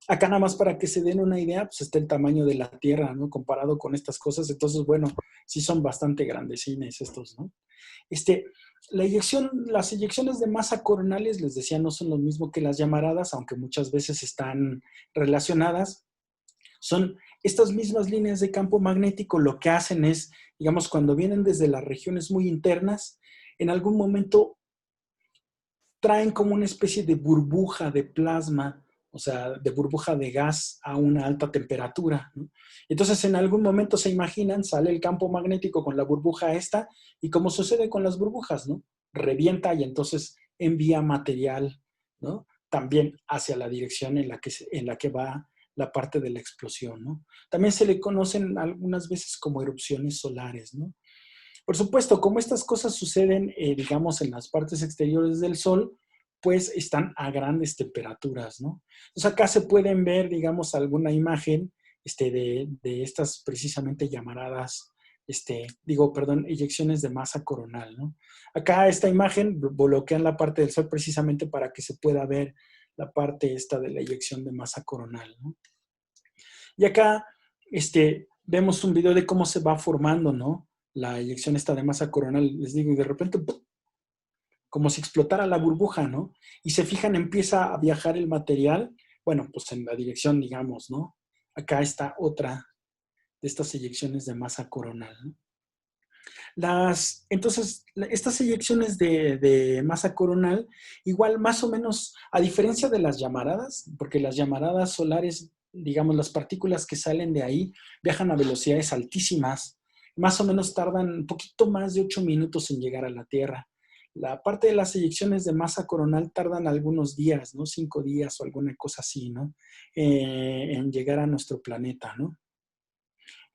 Acá nada más para que se den una idea, pues está el tamaño de la Tierra, ¿no? Comparado con estas cosas. Entonces, bueno, sí son bastante grandecines estos, ¿no? Este, las eyecciones de masa coronales, les decía, no son lo mismo que las llamaradas, aunque muchas veces están relacionadas. Son estas mismas líneas de campo magnético, lo que hacen es, digamos, cuando vienen desde las regiones muy internas, en algún momento traen como una especie de burbuja de plasma, o sea, de burbuja de gas a una alta temperatura, ¿no? Entonces, en algún momento se imaginan, sale el campo magnético con la burbuja esta, y como sucede con las burbujas, ¿no? revienta y entonces envía material, ¿no? También hacia la dirección en la que va la parte de la explosión, ¿no? También se le conocen algunas veces como erupciones solares, ¿no? Por supuesto, como estas cosas suceden, digamos, en las partes exteriores del Sol, pues están a grandes temperaturas, ¿no? Entonces acá se pueden ver, digamos, alguna imagen de estas precisamente llamaradas, eyecciones de masa coronal, ¿no? Acá esta imagen bloquean la parte del Sol precisamente para que se pueda ver la parte esta de la eyección de masa coronal, ¿no? Y acá vemos un video de cómo se va formando, ¿no? La eyección esta de masa coronal, les digo, y de repente, ¡pum!, como si explotara la burbuja, ¿no? Y se fijan, empieza a viajar el material, bueno, pues en la dirección, digamos, ¿no? Acá está otra de estas eyecciones de masa coronal, ¿no? Entonces, estas eyecciones de masa coronal, igual más o menos, a diferencia de las llamaradas, porque las llamaradas solares, digamos, las partículas que salen de ahí viajan a velocidades altísimas, más o menos tardan un poquito más de 8 minutos en llegar a la Tierra. La parte de las eyecciones de masa coronal tardan algunos días, ¿no? 5 días o alguna cosa así, ¿no? En llegar a nuestro planeta, ¿no?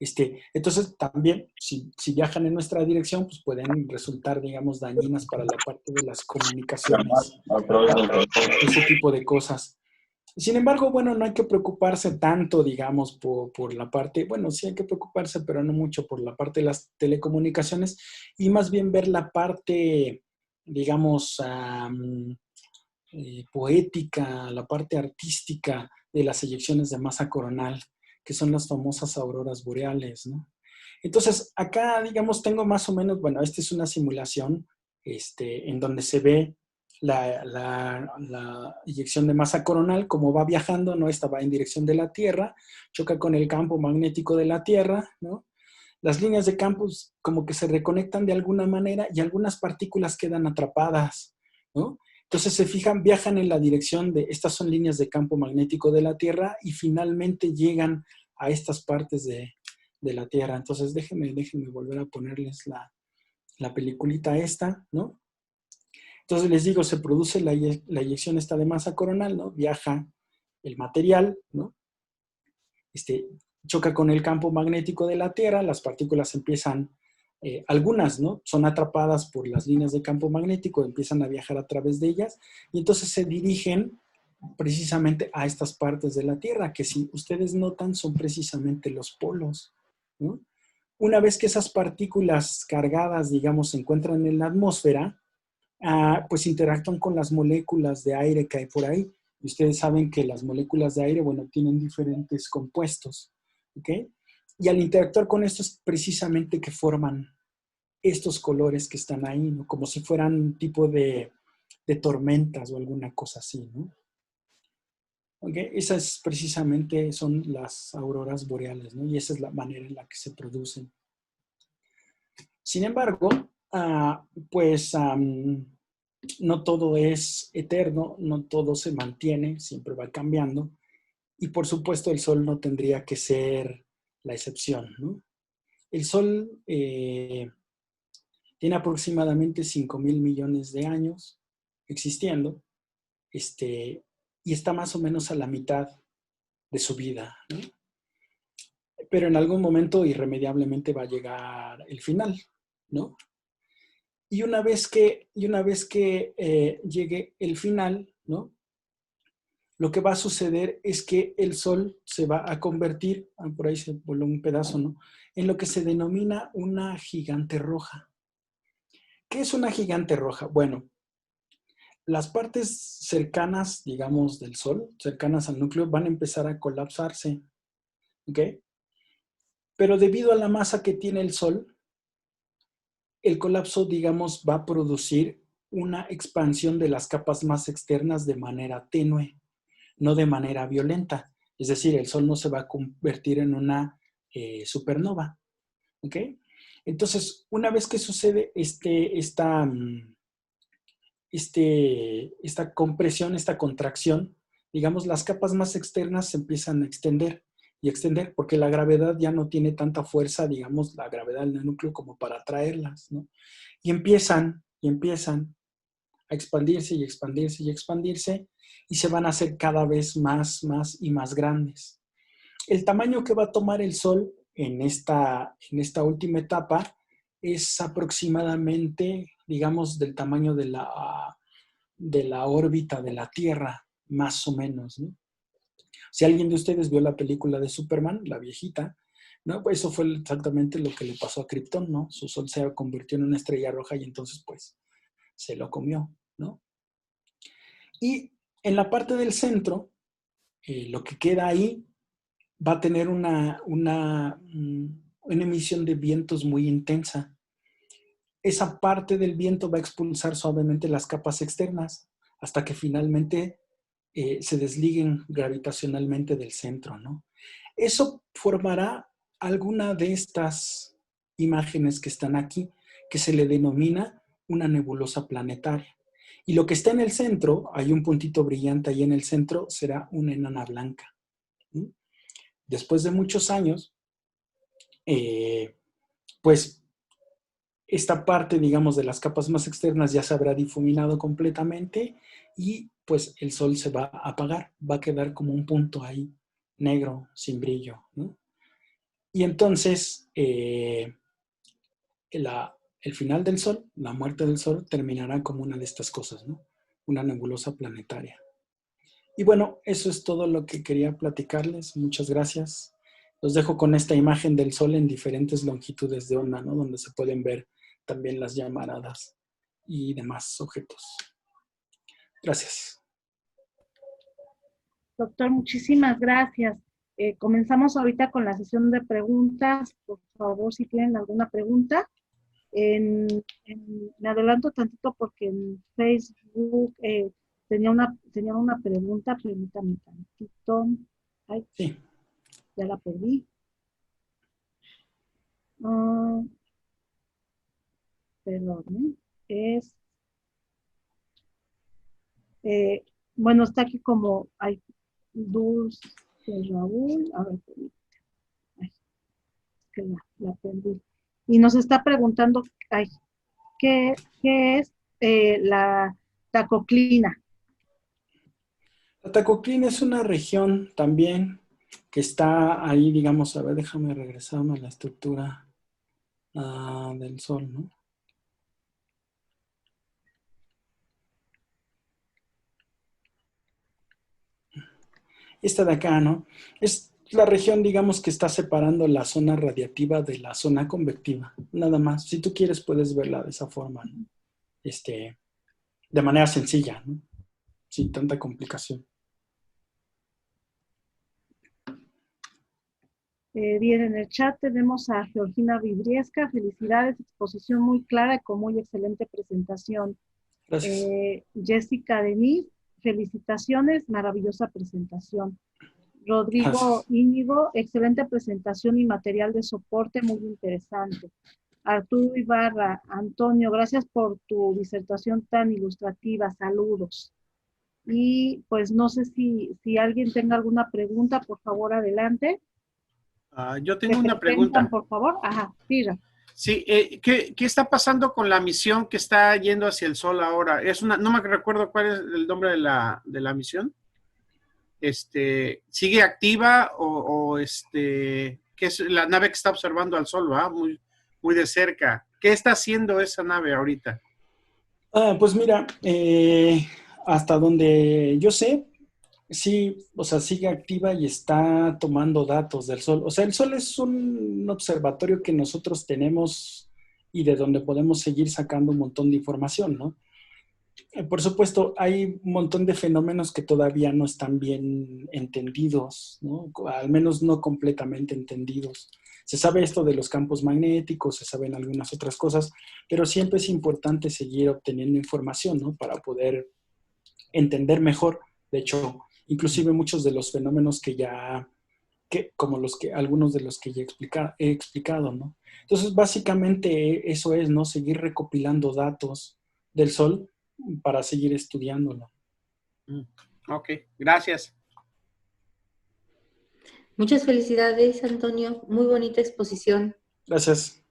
Entonces, también, si viajan en nuestra dirección, pues pueden resultar, digamos, dañinas para la parte de las comunicaciones, ese tipo de cosas. Sin embargo, bueno, no hay que preocuparse tanto, digamos, por la parte, bueno, sí hay que preocuparse, pero no mucho por la parte de las telecomunicaciones y más bien ver la parte, digamos, poética, la parte artística de las eyecciones de masa coronal, que son las famosas auroras boreales, ¿no? Entonces, acá, digamos, tengo más o menos, bueno, esta es una simulación en donde se ve la eyección de masa coronal, como va viajando, ¿no? Esta va en dirección de la Tierra, choca con el campo magnético de la Tierra, ¿no? Las líneas de campo como que se reconectan de alguna manera y algunas partículas quedan atrapadas, ¿no? Entonces se fijan, viajan en la dirección de, estas son líneas de campo magnético de la Tierra y finalmente llegan a estas partes de la Tierra. Entonces déjenme volver a ponerles la peliculita esta, ¿no? Entonces les digo, se produce la eyección esta de masa coronal, ¿no? Viaja el material, ¿no? Choca con el campo magnético de la Tierra, las partículas empiezan, algunas, ¿no? Son atrapadas por las líneas de campo magnético, empiezan a viajar a través de ellas y entonces se dirigen precisamente a estas partes de la Tierra, que si ustedes notan son precisamente los polos, ¿no? Una vez que esas partículas cargadas, digamos, se encuentran en la atmósfera, pues interactúan con las moléculas de aire que hay por ahí. Y ustedes saben que las moléculas de aire, bueno, tienen diferentes compuestos, ¿ok? Y al interactuar con estos, precisamente que forman estos colores que están ahí, ¿no? Como si fueran un tipo de tormentas o alguna cosa así, ¿no? ¿Ok? Esas precisamente son las auroras boreales, ¿no? Y esa es la manera en la que se producen. Sin embargo, pues no todo es eterno, no todo se mantiene, siempre va cambiando. Y por supuesto el Sol no tendría que ser la excepción, ¿no? El Sol tiene aproximadamente 5,000 millones de años existiendo, y está más o menos a la mitad de su vida, ¿no? Pero en algún momento irremediablemente va a llegar el final, ¿no? Y una vez que llegue el final, ¿no? Lo que va a suceder es que el Sol se va a convertir, por ahí se voló un pedazo, ¿no? En lo que se denomina una gigante roja. ¿Qué es una gigante roja? Bueno, las partes cercanas, digamos, del Sol, cercanas al núcleo, van a empezar a colapsarse, ¿ok? Pero debido a la masa que tiene el Sol, el colapso, digamos, va a producir una expansión de las capas más externas de manera tenue, no de manera violenta. Es decir, el Sol no se va a convertir en una supernova, ¿ok? Entonces, una vez que sucede esta compresión, esta contracción, digamos, las capas más externas se empiezan a extender y extender, porque la gravedad ya no tiene tanta fuerza, digamos, la gravedad del núcleo como para atraerlas, ¿no? Y empiezan y empiezan a expandirse y expandirse y expandirse y se van a hacer cada vez más, más y más grandes. El tamaño que va a tomar el Sol en esta última etapa es aproximadamente, digamos, del tamaño de la órbita de la Tierra, más o menos, ¿no? Si alguien de ustedes vio la película de Superman, la viejita, ¿no? Pues eso fue exactamente lo que le pasó a Krypton, ¿no? Su Sol se convirtió en una estrella roja y entonces, pues, se lo comió, ¿no? Y en la parte del centro, lo que queda ahí va a tener una emisión de vientos muy intensa. Esa parte del viento va a expulsar suavemente las capas externas hasta que finalmente se desliguen gravitacionalmente del centro, ¿no? Eso formará alguna de estas imágenes que están aquí, que se le denomina una nebulosa planetaria. Y lo que está en el centro, hay un puntito brillante ahí en el centro, será una enana blanca. ¿Sí? Después de muchos años, pues esta parte, digamos, de las capas más externas ya se habrá difuminado completamente y pues el Sol se va a apagar, va a quedar como un punto ahí negro, sin brillo, ¿no? Y entonces el final del Sol, la muerte del Sol, terminará como una de estas cosas, ¿no? Una nebulosa planetaria. Y bueno, eso es todo lo que quería platicarles. Muchas gracias. Los dejo con esta imagen del Sol en diferentes longitudes de onda, ¿no? Donde se pueden ver también las llamaradas y demás objetos. Gracias. Doctor, muchísimas gracias. Comenzamos ahorita con la sesión de preguntas. Por favor, si tienen alguna pregunta. Me adelanto tantito porque en Facebook tenía una pregunta, permítame tantito. Ay, Sí. ya la perdí. Ah, perdón, es, bueno, está aquí como, hay Dulce Raúl, a ver, ay, que la perdí. Y nos está preguntando, ay, ¿qué es la tacoclina? La Tacoclina es una región también que está ahí, digamos, a ver, déjame regresarme a la estructura del Sol, ¿no? Esta de acá, ¿no? Es la región, digamos, que está separando la zona radiativa de la zona convectiva, nada más. Si tú quieres, puedes verla de esa forma, ¿no? De manera sencilla, ¿no? Sin tanta complicación. Bien, en el chat tenemos a Georgina Vibriesca. Felicidades, exposición muy clara y con muy excelente presentación. Gracias. Jessica Denis, felicitaciones, maravillosa presentación. Rodrigo Gracias. Íñigo, excelente presentación y material de soporte muy interesante. Arturo Ibarra, Antonio, gracias por tu disertación tan ilustrativa, saludos. Y pues no sé si alguien tenga alguna pregunta, por favor, adelante. Yo Se tengo una presentan, pregunta. por favor. Ajá, Pira. Sí, ¿qué está pasando con la misión que está yendo hacia el Sol ahora? No me recuerdo cuál es el nombre de la misión. ¿Sigue activa qué es la nave que está observando al Sol, ¿va? Muy, muy de cerca. ¿Qué está haciendo esa nave ahorita? Pues mira, hasta donde yo sé, sí, o sea, sigue activa y está tomando datos del Sol. O sea, el Sol es un observatorio que nosotros tenemos y de donde podemos seguir sacando un montón de información, ¿no? Por supuesto, hay un montón de fenómenos que todavía no están bien entendidos, ¿no? Al menos no completamente entendidos. Se sabe esto de los campos magnéticos, se saben algunas otras cosas, pero siempre es importante seguir obteniendo información, ¿no? Para poder entender mejor. De hecho, inclusive muchos de los fenómenos como algunos de los que ya he explicado, ¿no? Entonces, básicamente eso es, ¿no? Seguir recopilando datos del Sol para seguir estudiándolo. Ok, gracias. Muchas felicidades, Antonio. Muy bonita exposición. Gracias.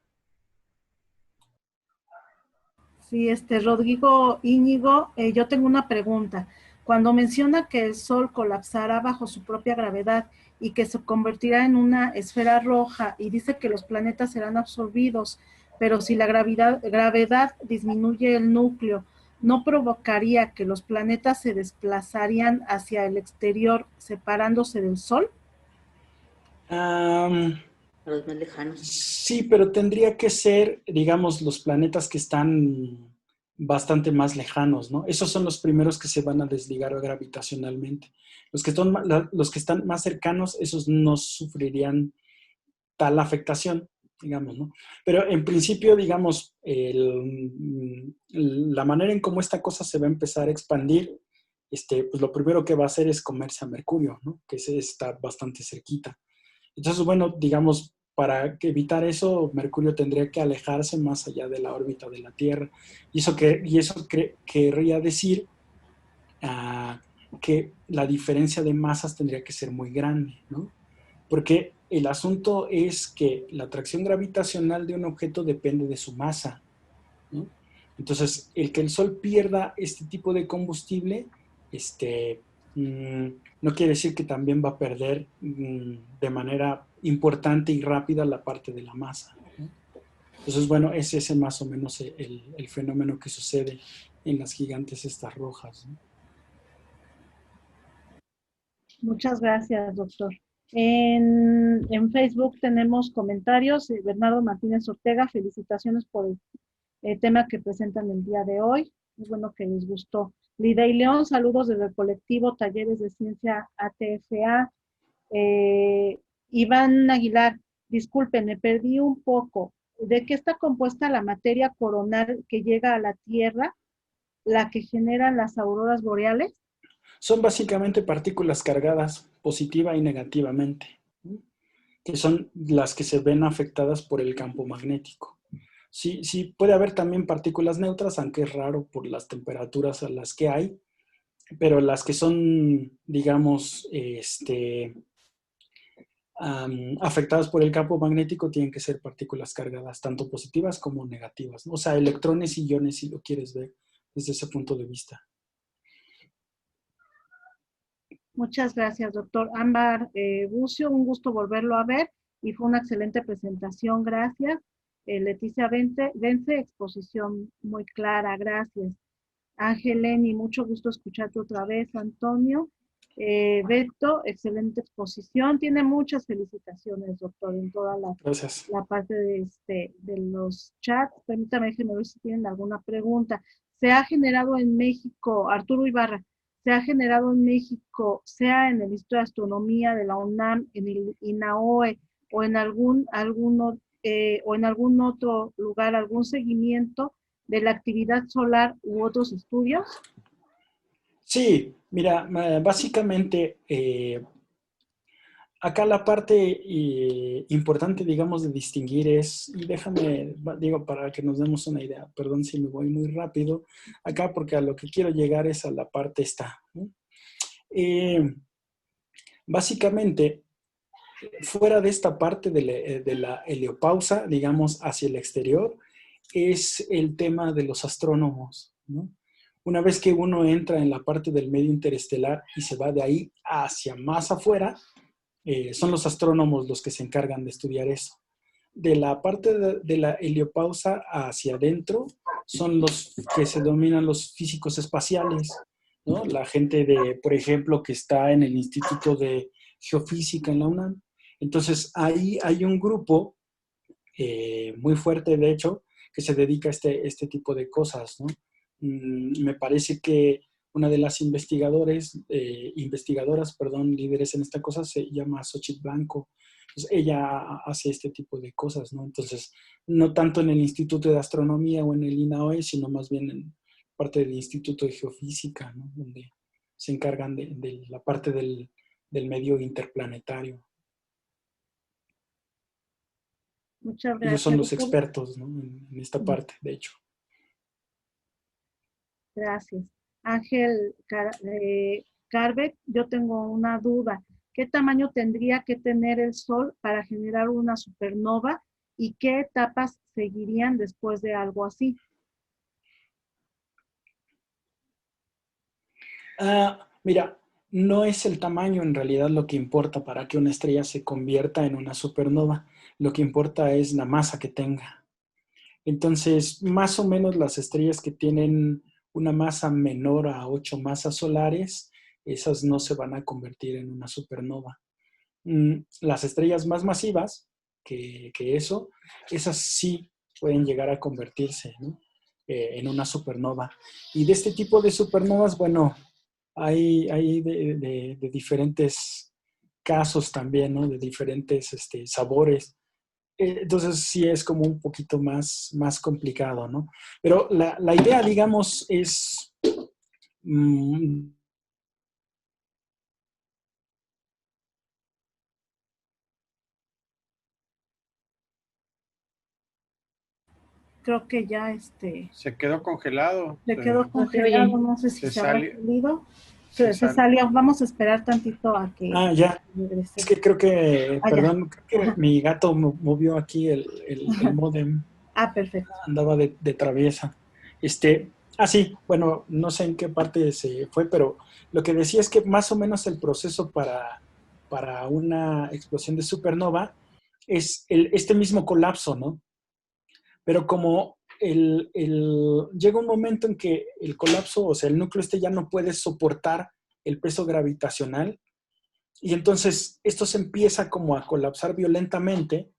Sí, Rodrigo Íñigo, yo tengo una pregunta. Cuando menciona que el Sol colapsará bajo su propia gravedad y que se convertirá en una esfera roja y dice que los planetas serán absorbidos, pero si la gravedad disminuye el núcleo, ¿no provocaría que los planetas se desplazarían hacia el exterior separándose del Sol? Am, A los más lejanos. sí, pero tendría que ser, digamos, los planetas que están bastante más lejanos, ¿no? Esos son los primeros que se van a desligar gravitacionalmente. Los que están más cercanos, esos no sufrirían tal afectación, digamos, ¿no? Pero en principio, digamos, la manera en cómo esta cosa se va a empezar a expandir, pues lo primero que va a hacer es comerse a Mercurio, ¿no? Que está bastante cerquita. Entonces, bueno, digamos, para evitar eso, Mercurio tendría que alejarse más allá de la órbita de la Tierra. Querría decir ah, que la diferencia de masas tendría que ser muy grande, ¿no? Porque el asunto es que la atracción gravitacional de un objeto depende de su masa, ¿no? Entonces, el que el Sol pierda este tipo de combustible, no quiere decir que también va a perder de manera importante y rápida la parte de la masa, ¿no? Entonces, bueno, es ese más o menos el fenómeno que sucede en las gigantes estas rojas, ¿no? Muchas gracias, doctor. En Facebook tenemos comentarios. Bernardo Martínez Ortega, felicitaciones por el tema que presentan el día de hoy. Es bueno que les gustó. Lida y León, saludos desde el colectivo Talleres de Ciencia ATFA. Iván Aguilar, disculpen, me perdí un poco. ¿De qué está compuesta la materia coronal que llega a la Tierra, la que generan las auroras boreales? Son básicamente partículas cargadas positiva y negativamente, ¿no? Que son las que se ven afectadas por el campo magnético. Sí, sí, puede haber también partículas neutras, aunque es raro por las temperaturas a las que hay, pero las que son, digamos, afectadas por el campo magnético tienen que ser partículas cargadas, tanto positivas como negativas, ¿no? O sea, electrones y iones, si lo quieres ver desde ese punto de vista. Muchas gracias, doctor Ámbar Bucio. Un gusto volverlo a ver y fue una excelente presentación. Gracias. Leticia Vence, exposición muy clara. Gracias. Ángel Leni, mucho gusto escucharte otra vez. Antonio. Beto, excelente exposición. Tiene muchas felicitaciones, doctor, en toda Gracias. la parte de los chats. Permítame, déjenme ver si tienen alguna pregunta. Se ha generado en México, Arturo Ibarra, se ha generado en México, sea en el Instituto de Astronomía de la UNAM, en el INAOE o en o en algún otro lugar, algún seguimiento de la actividad solar u otros estudios? Sí, mira, básicamente acá la parte importante, digamos, de distinguir es, y déjame, digo, para que nos demos una idea, perdón si me voy muy rápido acá, porque a lo que quiero llegar es a la parte esta, ¿no? Básicamente, fuera de esta parte de la heliopausa, digamos, hacia el exterior, es el tema de los astrónomos, ¿no? Una vez que uno entra en la parte del medio interestelar y se va de ahí hacia más afuera, son los astrónomos los que se encargan de estudiar eso. De la parte de la heliopausa hacia adentro son los que se denominan los físicos espaciales, ¿no? La gente por ejemplo, que está en el Instituto de Geofísica en la UNAM. Entonces, ahí hay un grupo muy fuerte, de hecho, que se dedica a este tipo de cosas, ¿no? Me parece que una de las investigadoras, perdón, líderes en esta cosa, se llama Xochitl Blanco. Entonces, ella hace este tipo de cosas, ¿no? Entonces, no tanto en el Instituto de Astronomía o en el INAOE, sino más bien en parte del Instituto de Geofísica, ¿no? Donde se encargan de la parte del medio interplanetario. Muchas Ellos son gracias, los doctor. expertos, ¿no? En esta parte, de hecho. Gracias. Ángel Carbeck, yo tengo una duda. ¿Qué tamaño tendría que tener el Sol para generar una supernova y qué etapas seguirían después de algo así? Mira, no es el tamaño en realidad lo que importa para que una estrella se convierta en una supernova. Lo que importa es la masa que tenga. Entonces, más o menos las estrellas que tienen una masa menor a 8 masas solares, esas no se van a convertir en una supernova. Las estrellas más masivas que eso, esas sí pueden llegar a convertirse, ¿no? En una supernova. Y de este tipo de supernovas, bueno, hay de diferentes casos también, ¿no? De diferentes sabores. Entonces sí es como un poquito más complicado, ¿no? Pero la idea, digamos, es... mm, Se quedó congelado. le quedó No se congelado, oye. no sé si Se se habrá sale. salido. Se Se sale. salió, vamos a esperar tantito a que ya. regrese. Es que creo que, Ah, ya. perdón, creo que Ajá. mi gato movió aquí el módem. Ah, perfecto. Andaba de traviesa. Sí, bueno, no sé en qué parte se fue, pero lo que decía es que más o menos el proceso para una explosión de supernova es este mismo colapso, ¿no? Pero como llega un momento en que el colapso, o sea, el núcleo ya no puede soportar el peso gravitacional y entonces esto se empieza como a colapsar violentamente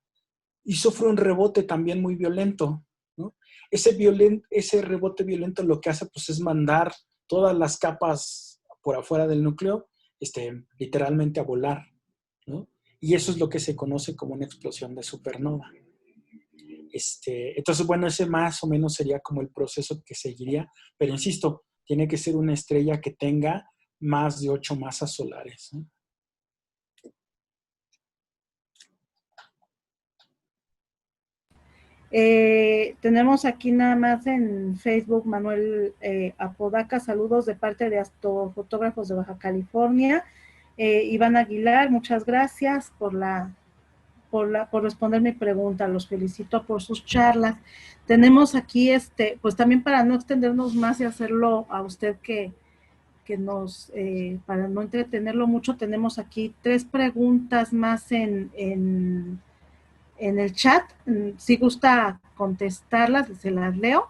y sufre un rebote también muy violento, ¿no? Ese rebote violento lo que hace pues es mandar todas las capas por afuera del núcleo, literalmente a volar, ¿no? Y eso es lo que se conoce como una explosión de supernova. Entonces, bueno, ese más o menos sería como el proceso que seguiría, pero insisto, tiene que ser una estrella que tenga más de 8 masas solares, ¿no? Tenemos aquí nada más en Facebook Manuel Apodaca, saludos de parte de astrofotógrafos de Baja California. Iván Aguilar, muchas gracias por responder mi pregunta, los felicito por sus charlas. Tenemos aquí, pues también para no extendernos más y hacerlo a usted que para no entretenerlo mucho, tenemos aquí 3 preguntas más en el chat. Si gusta contestarlas, se las leo.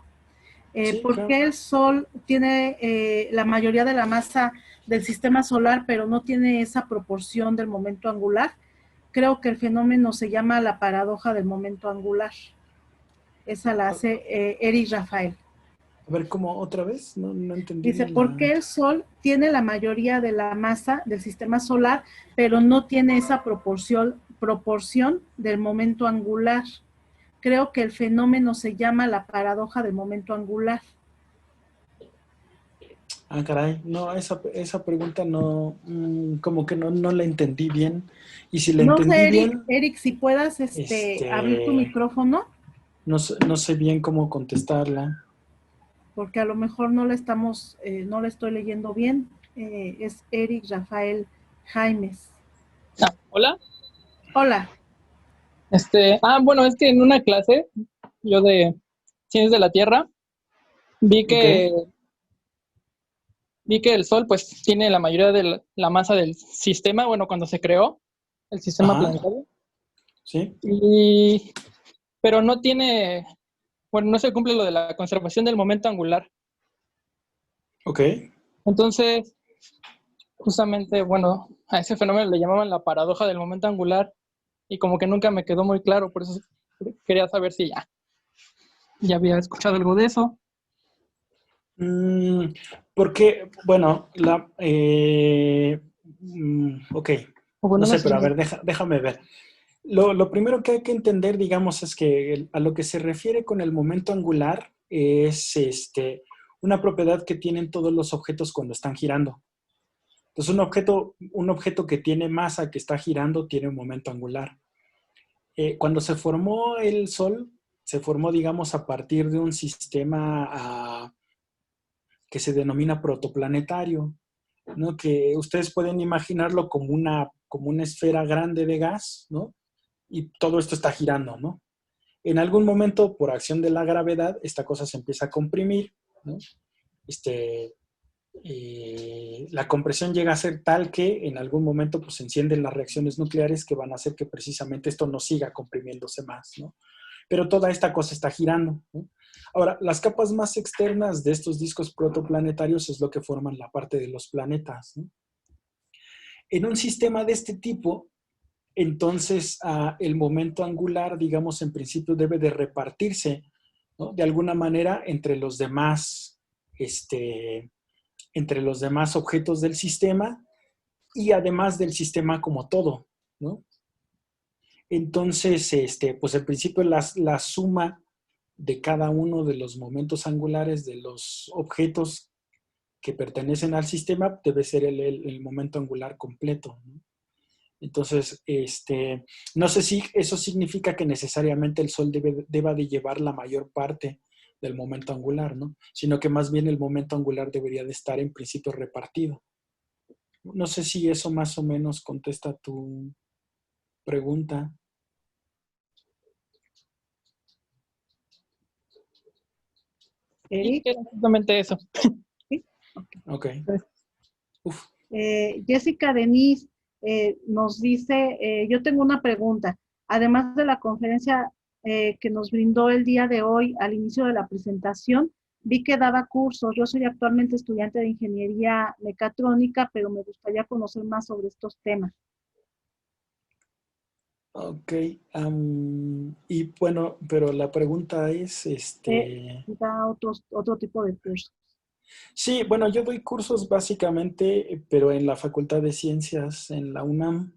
Sí, ¿Por claro. qué el Sol tiene la mayoría de la masa del sistema solar, pero no tiene esa proporción del momento angular? Creo que el fenómeno se llama la paradoja del momento angular. Esa la hace Eric Rafael. A ver, ¿cómo otra vez? No entendí Dice, bien ¿por qué el Sol tiene la mayoría de la masa del sistema solar, pero no tiene esa proporción del momento angular? Creo que el fenómeno se llama la paradoja del momento angular. Caray, no, esa pregunta no, como que no la entendí bien. Y si la No entendí sé, bien, Eric, si puedas abrir tu micrófono, no sé bien cómo contestarla. porque a lo mejor no la estoy leyendo bien. Es Eric Rafael Jaimes. Hola. Hola. Bueno, es que en una clase, yo de Ciencias de la Tierra, vi que el Sol pues tiene la mayoría de la masa del sistema, bueno, cuando se creó el sistema planetario. Sí. Pero no tiene, bueno, no se cumple lo de la conservación del momento angular. Ok. Entonces, justamente, bueno, a ese fenómeno le llamaban la paradoja del momento angular y como que nunca me quedó muy claro, por eso quería saber si ya había escuchado algo de eso. Porque, bueno, ok, no sé, pero a ver, déjame ver. Lo primero que hay que entender, digamos, es que a lo que se refiere con el momento angular es una propiedad que tienen todos los objetos cuando están girando. Entonces, un objeto que tiene masa, que está girando, tiene un momento angular. Cuando se formó el Sol, se formó, digamos, a partir de un sistema que se denomina protoplanetario, ¿no? Que ustedes pueden imaginarlo como una esfera grande de gas, ¿no? Y todo esto está girando, ¿no? En algún momento, por acción de la gravedad, esta cosa se empieza a comprimir, ¿no? la compresión llega a ser tal que en algún momento pues, se encienden las reacciones nucleares que van a hacer que precisamente esto no siga comprimiéndose más, ¿no? Pero toda esta cosa está girando, ¿no? Ahora, las capas más externas de estos discos protoplanetarios es lo que forman la parte de los planetas, ¿no? En un sistema de este tipo, entonces el momento angular, digamos, en principio debe de repartirse, ¿no? De alguna manera entre los demás objetos del sistema y además del sistema como todo, ¿no? Entonces, pues en principio la suma de cada uno de los momentos angulares de los objetos que pertenecen al sistema debe ser el momento angular completo, ¿no? Entonces, no sé si eso significa que necesariamente el Sol deba de llevar la mayor parte del momento angular, ¿no? Sino que más bien el momento angular debería de estar en principio repartido. No sé si eso más o menos contesta tu pregunta. Sí, Eric. era justamente eso. ¿Sí? Ok. Uf. Jessica Denise nos dice, yo tengo una pregunta. Además de la conferencia que nos brindó el día de hoy al inicio de la presentación, vi que daba cursos. Yo soy actualmente estudiante de ingeniería mecatrónica, pero me gustaría conocer más sobre estos temas. Ok. Y bueno, pero la pregunta es, Da otro tipo de cursos. Sí, bueno, yo doy cursos básicamente, pero en la Facultad de Ciencias, en la UNAM,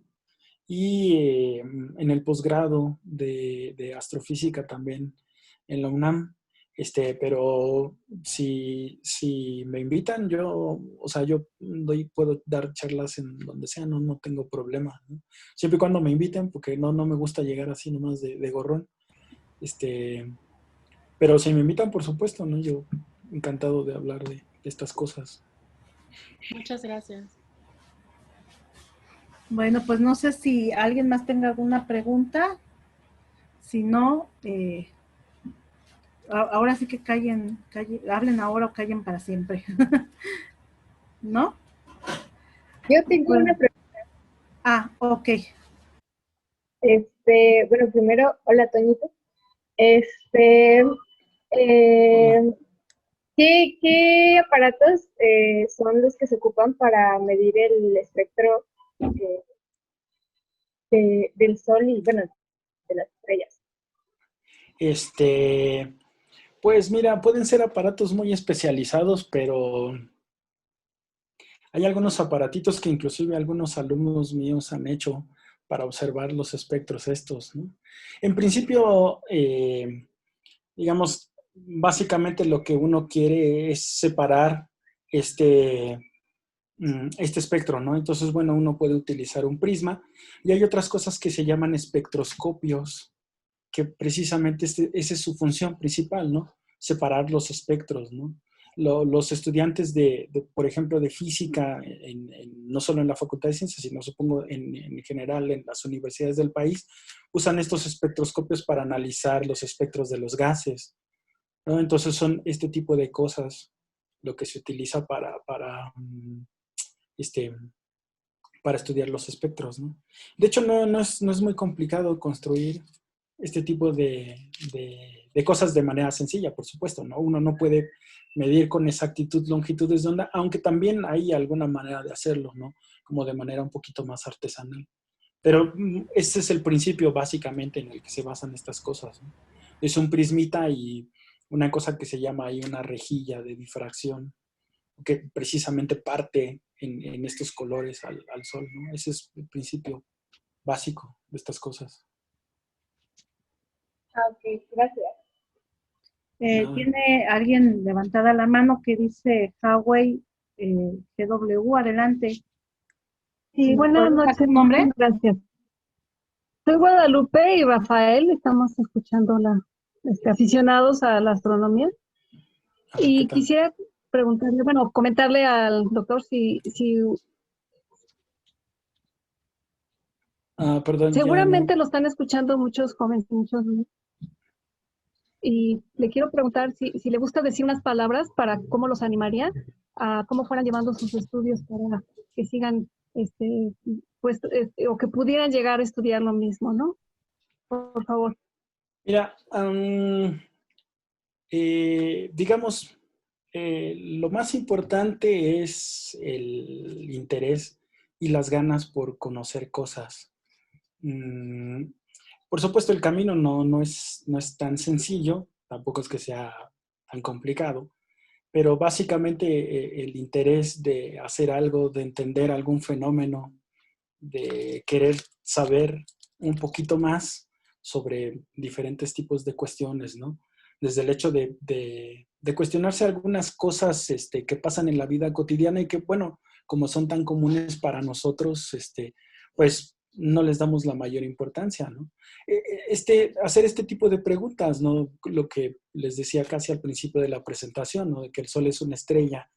y en el posgrado de astrofísica también en la UNAM. Pero si me invitan, yo puedo dar charlas en donde sea, no tengo problema, ¿no? Siempre y cuando me inviten, porque no me gusta llegar así nomás de gorrón. Pero si me invitan, por supuesto, ¿no? Yo encantado de hablar de estas cosas. Muchas gracias. Bueno, pues no sé si alguien más tenga alguna pregunta. Si no, ahora sí que hablen ahora o callen para siempre. ¿No? Yo tengo una pregunta. Ok. Bueno, primero, hola Toñito. ¿Qué aparatos son los que se ocupan para medir el espectro del Sol y, bueno, de las estrellas? Pues mira, pueden ser aparatos muy especializados, pero hay algunos aparatitos que inclusive algunos alumnos míos han hecho para observar los espectros estos, ¿no? En principio, digamos, básicamente lo que uno quiere es separar este espectro, ¿no? Entonces, bueno, uno puede utilizar un prisma y hay otras cosas que se llaman espectroscopios, que precisamente esa es su función principal, ¿no? Separar los espectros, ¿no? Los estudiantes por ejemplo, de física, no solo en la Facultad de Ciencias, sino supongo en general en las universidades del país, usan estos espectroscopios para analizar los espectros de los gases, ¿no? Entonces son este tipo de cosas lo que se utiliza para estudiar los espectros, ¿no? De hecho, no es muy complicado construir este tipo de cosas de manera sencilla, por supuesto, ¿no? Uno no puede medir con exactitud longitudes de onda, aunque también hay alguna manera de hacerlo, ¿no? Como de manera un poquito más artesanal. Pero ese es el principio básicamente en el que se basan estas cosas, ¿no? Es un prismita y una cosa que se llama ahí una rejilla de difracción, que precisamente parte en estos colores al Sol, ¿no? Ese es el principio básico de estas cosas. Ok, gracias. Tiene alguien levantada la mano que dice Huawei GW, adelante. Sí, buenas noches. ¿Nombre? Gracias. Soy Guadalupe y Rafael, estamos escuchando aficionados a la astronomía. Y quisiera preguntarle, bueno, comentarle al doctor perdón, seguramente lo están escuchando muchos jóvenes, y le quiero preguntar si le gusta decir unas palabras para cómo los animaría a cómo fueran llevando sus estudios para que sigan, pues, o que pudieran llegar a estudiar lo mismo, ¿no? Por favor. Mira, digamos, lo más importante es el interés y las ganas por conocer cosas. Por supuesto, el camino no es tan sencillo, tampoco es que sea tan complicado, pero básicamente el interés de hacer algo, de entender algún fenómeno, de querer saber un poquito más sobre diferentes tipos de cuestiones, ¿no? Desde el hecho de cuestionarse algunas cosas que pasan en la vida cotidiana y que, bueno, como son tan comunes para nosotros, pues no les damos la mayor importancia, ¿no? Hacer este tipo de preguntas, ¿no? Lo que les decía casi al principio de la presentación, ¿no? De que el Sol es una estrella.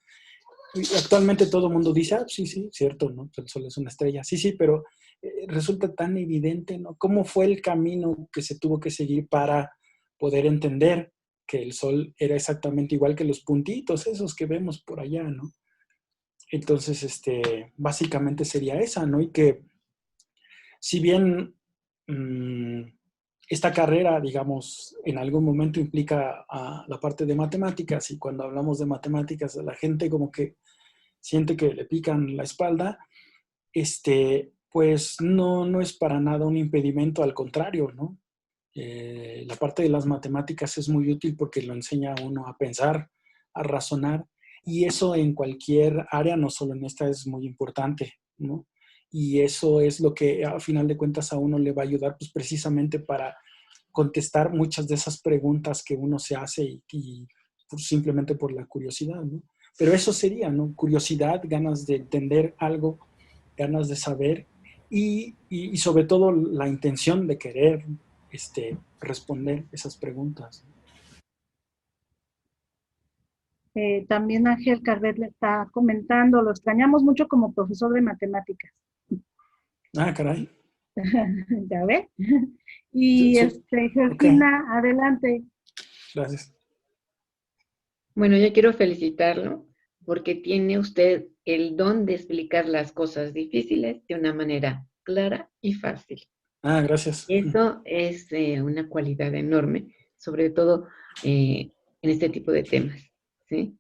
Y actualmente todo el mundo dice, sí, cierto, ¿no? El Sol es una estrella. Sí, pero resulta tan evidente, ¿no? ¿Cómo fue el camino que se tuvo que seguir para poder entender que el Sol era exactamente igual que los puntitos, esos que vemos por allá, ¿no? Entonces, básicamente sería esa, ¿no? Y que si bien esta carrera, digamos, en algún momento implica la parte de matemáticas, y cuando hablamos de matemáticas, la gente como que siente que le pican la espalda, pues no es para nada un impedimento, al contrario, ¿no? La parte de las matemáticas es muy útil porque lo enseña a uno a pensar, a razonar, y eso en cualquier área, no solo en esta, es muy importante, ¿no? Y eso es lo que al final de cuentas a uno le va a ayudar, pues precisamente para contestar muchas de esas preguntas que uno se hace y pues, simplemente por la curiosidad, ¿no? Pero eso sería, ¿no? Curiosidad, ganas de entender algo, ganas de saber y sobre todo la intención de querer responder esas preguntas. También Ángel Carvet le está comentando, lo extrañamos mucho como profesor de matemáticas. Ah, caray. ¿Ya ve? Y Georgina, okay. Adelante. Gracias. Bueno, yo quiero felicitarlo porque tiene usted el don de explicar las cosas difíciles de una manera clara y fácil. Ah, gracias. Eso es una cualidad enorme, sobre todo en este tipo de temas, ¿sí?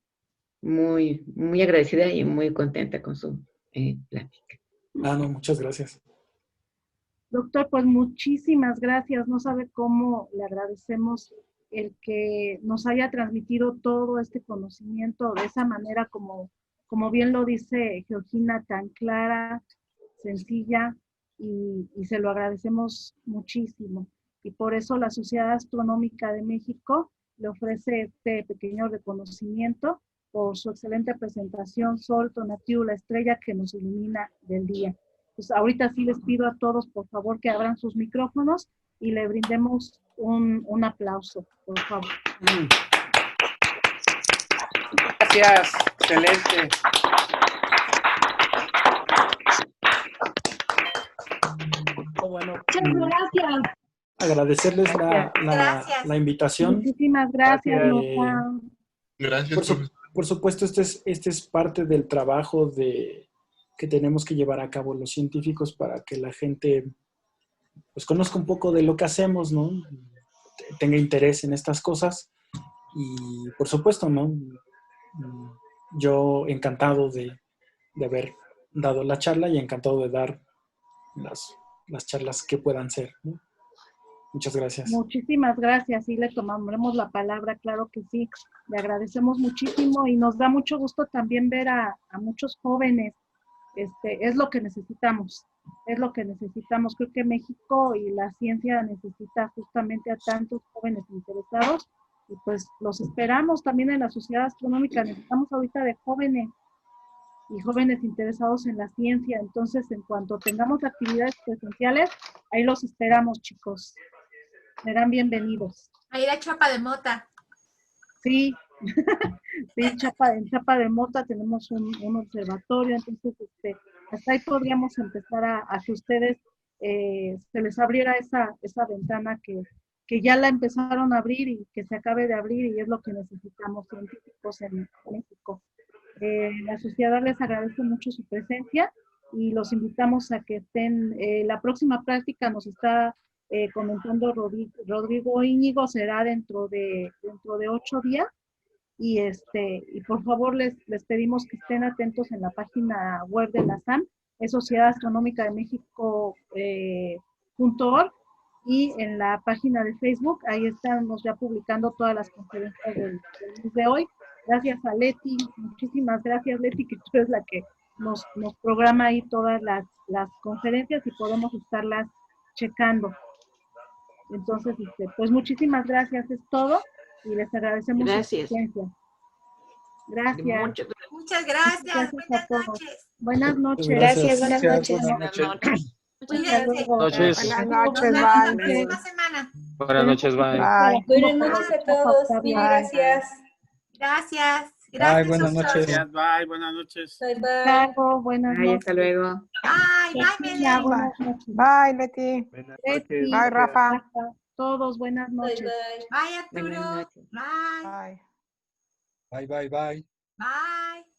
Muy, muy agradecida y muy contenta con su plática. Ah, no, muchas gracias. Doctor, pues muchísimas gracias. No sabe cómo le agradecemos el que nos haya transmitido todo este conocimiento de esa manera, como bien lo dice Georgina, tan clara, sencilla, y se lo agradecemos muchísimo. Y por eso la Sociedad Astronómica de México le ofrece este pequeño reconocimiento por su excelente presentación, Sol Tonatiuh, la estrella que nos ilumina del día. Pues ahorita sí les pido a todos, por favor, que abran sus micrófonos y le brindemos un aplauso, por favor. Gracias, excelente. Bueno, muchas gracias. Agradecerles la invitación. Muchísimas gracias. Gracias. Por supuesto, este es parte del trabajo que tenemos que llevar a cabo los científicos para que la gente pues conozca un poco de lo que hacemos, ¿no? Tenga interés en estas cosas y por supuesto, ¿no? Yo encantado de haber dado la charla y encantado de dar las charlas que puedan ser, ¿no? Muchas gracias. Muchísimas gracias. Sí, le tomaremos la palabra, claro que sí. Le agradecemos muchísimo y nos da mucho gusto también ver a muchos jóvenes. Es lo que necesitamos. Es lo que necesitamos. Creo que México y la ciencia necesita justamente a tantos jóvenes interesados y pues los esperamos también en la Sociedad Astronómica. Necesitamos ahorita de jóvenes y jóvenes interesados en la ciencia. Entonces, en cuanto tengamos actividades presenciales, ahí los esperamos, chicos. Serán bienvenidos. Ahí de Chapa de Mota. Sí, sí, en Chapa de Mota tenemos un observatorio, entonces hasta ahí podríamos empezar a que ustedes se les abriera esa ventana que ya la empezaron a abrir y que se acabe de abrir y es lo que necesitamos científicos en México. La sociedad les agradece mucho su presencia y los invitamos a que estén. La próxima práctica nos está comentando Rodrigo Íñigo, será dentro de 8 días. Y por favor les pedimos que estén atentos en la página web de la SAM, es Sociedad Astronómica de México.org, y en la página de Facebook, ahí estamos ya publicando todas las conferencias del mes de hoy. Gracias a Leti, muchísimas gracias Leti, que tú eres la que nos programa ahí todas las conferencias y podemos estarlas checando. Entonces, pues muchísimas gracias, es todo, y les agradecemos su presencia. Gracias. Muchas gracias. Buenas noches. Buenas noches. Gracias, buenas noches. Buenas noches. Buenas noches, Nos vemos la próxima semana. Buenas noches, bye. Buenas noches a todos. Bien, gracias. Gracias. Bye, buenas noches. Gracias, bye, buenas noches. Bye, bye. Buenas Ay, noches. hasta luego. Bye, bye, Meli. Buenas noches. Bye, Leti. Leti, Bye, Rafa. todos, buenas Bye, noches. bye. Bye, Buenas Arturo. noches. Bye. Bye. Bye, bye, bye. Bye.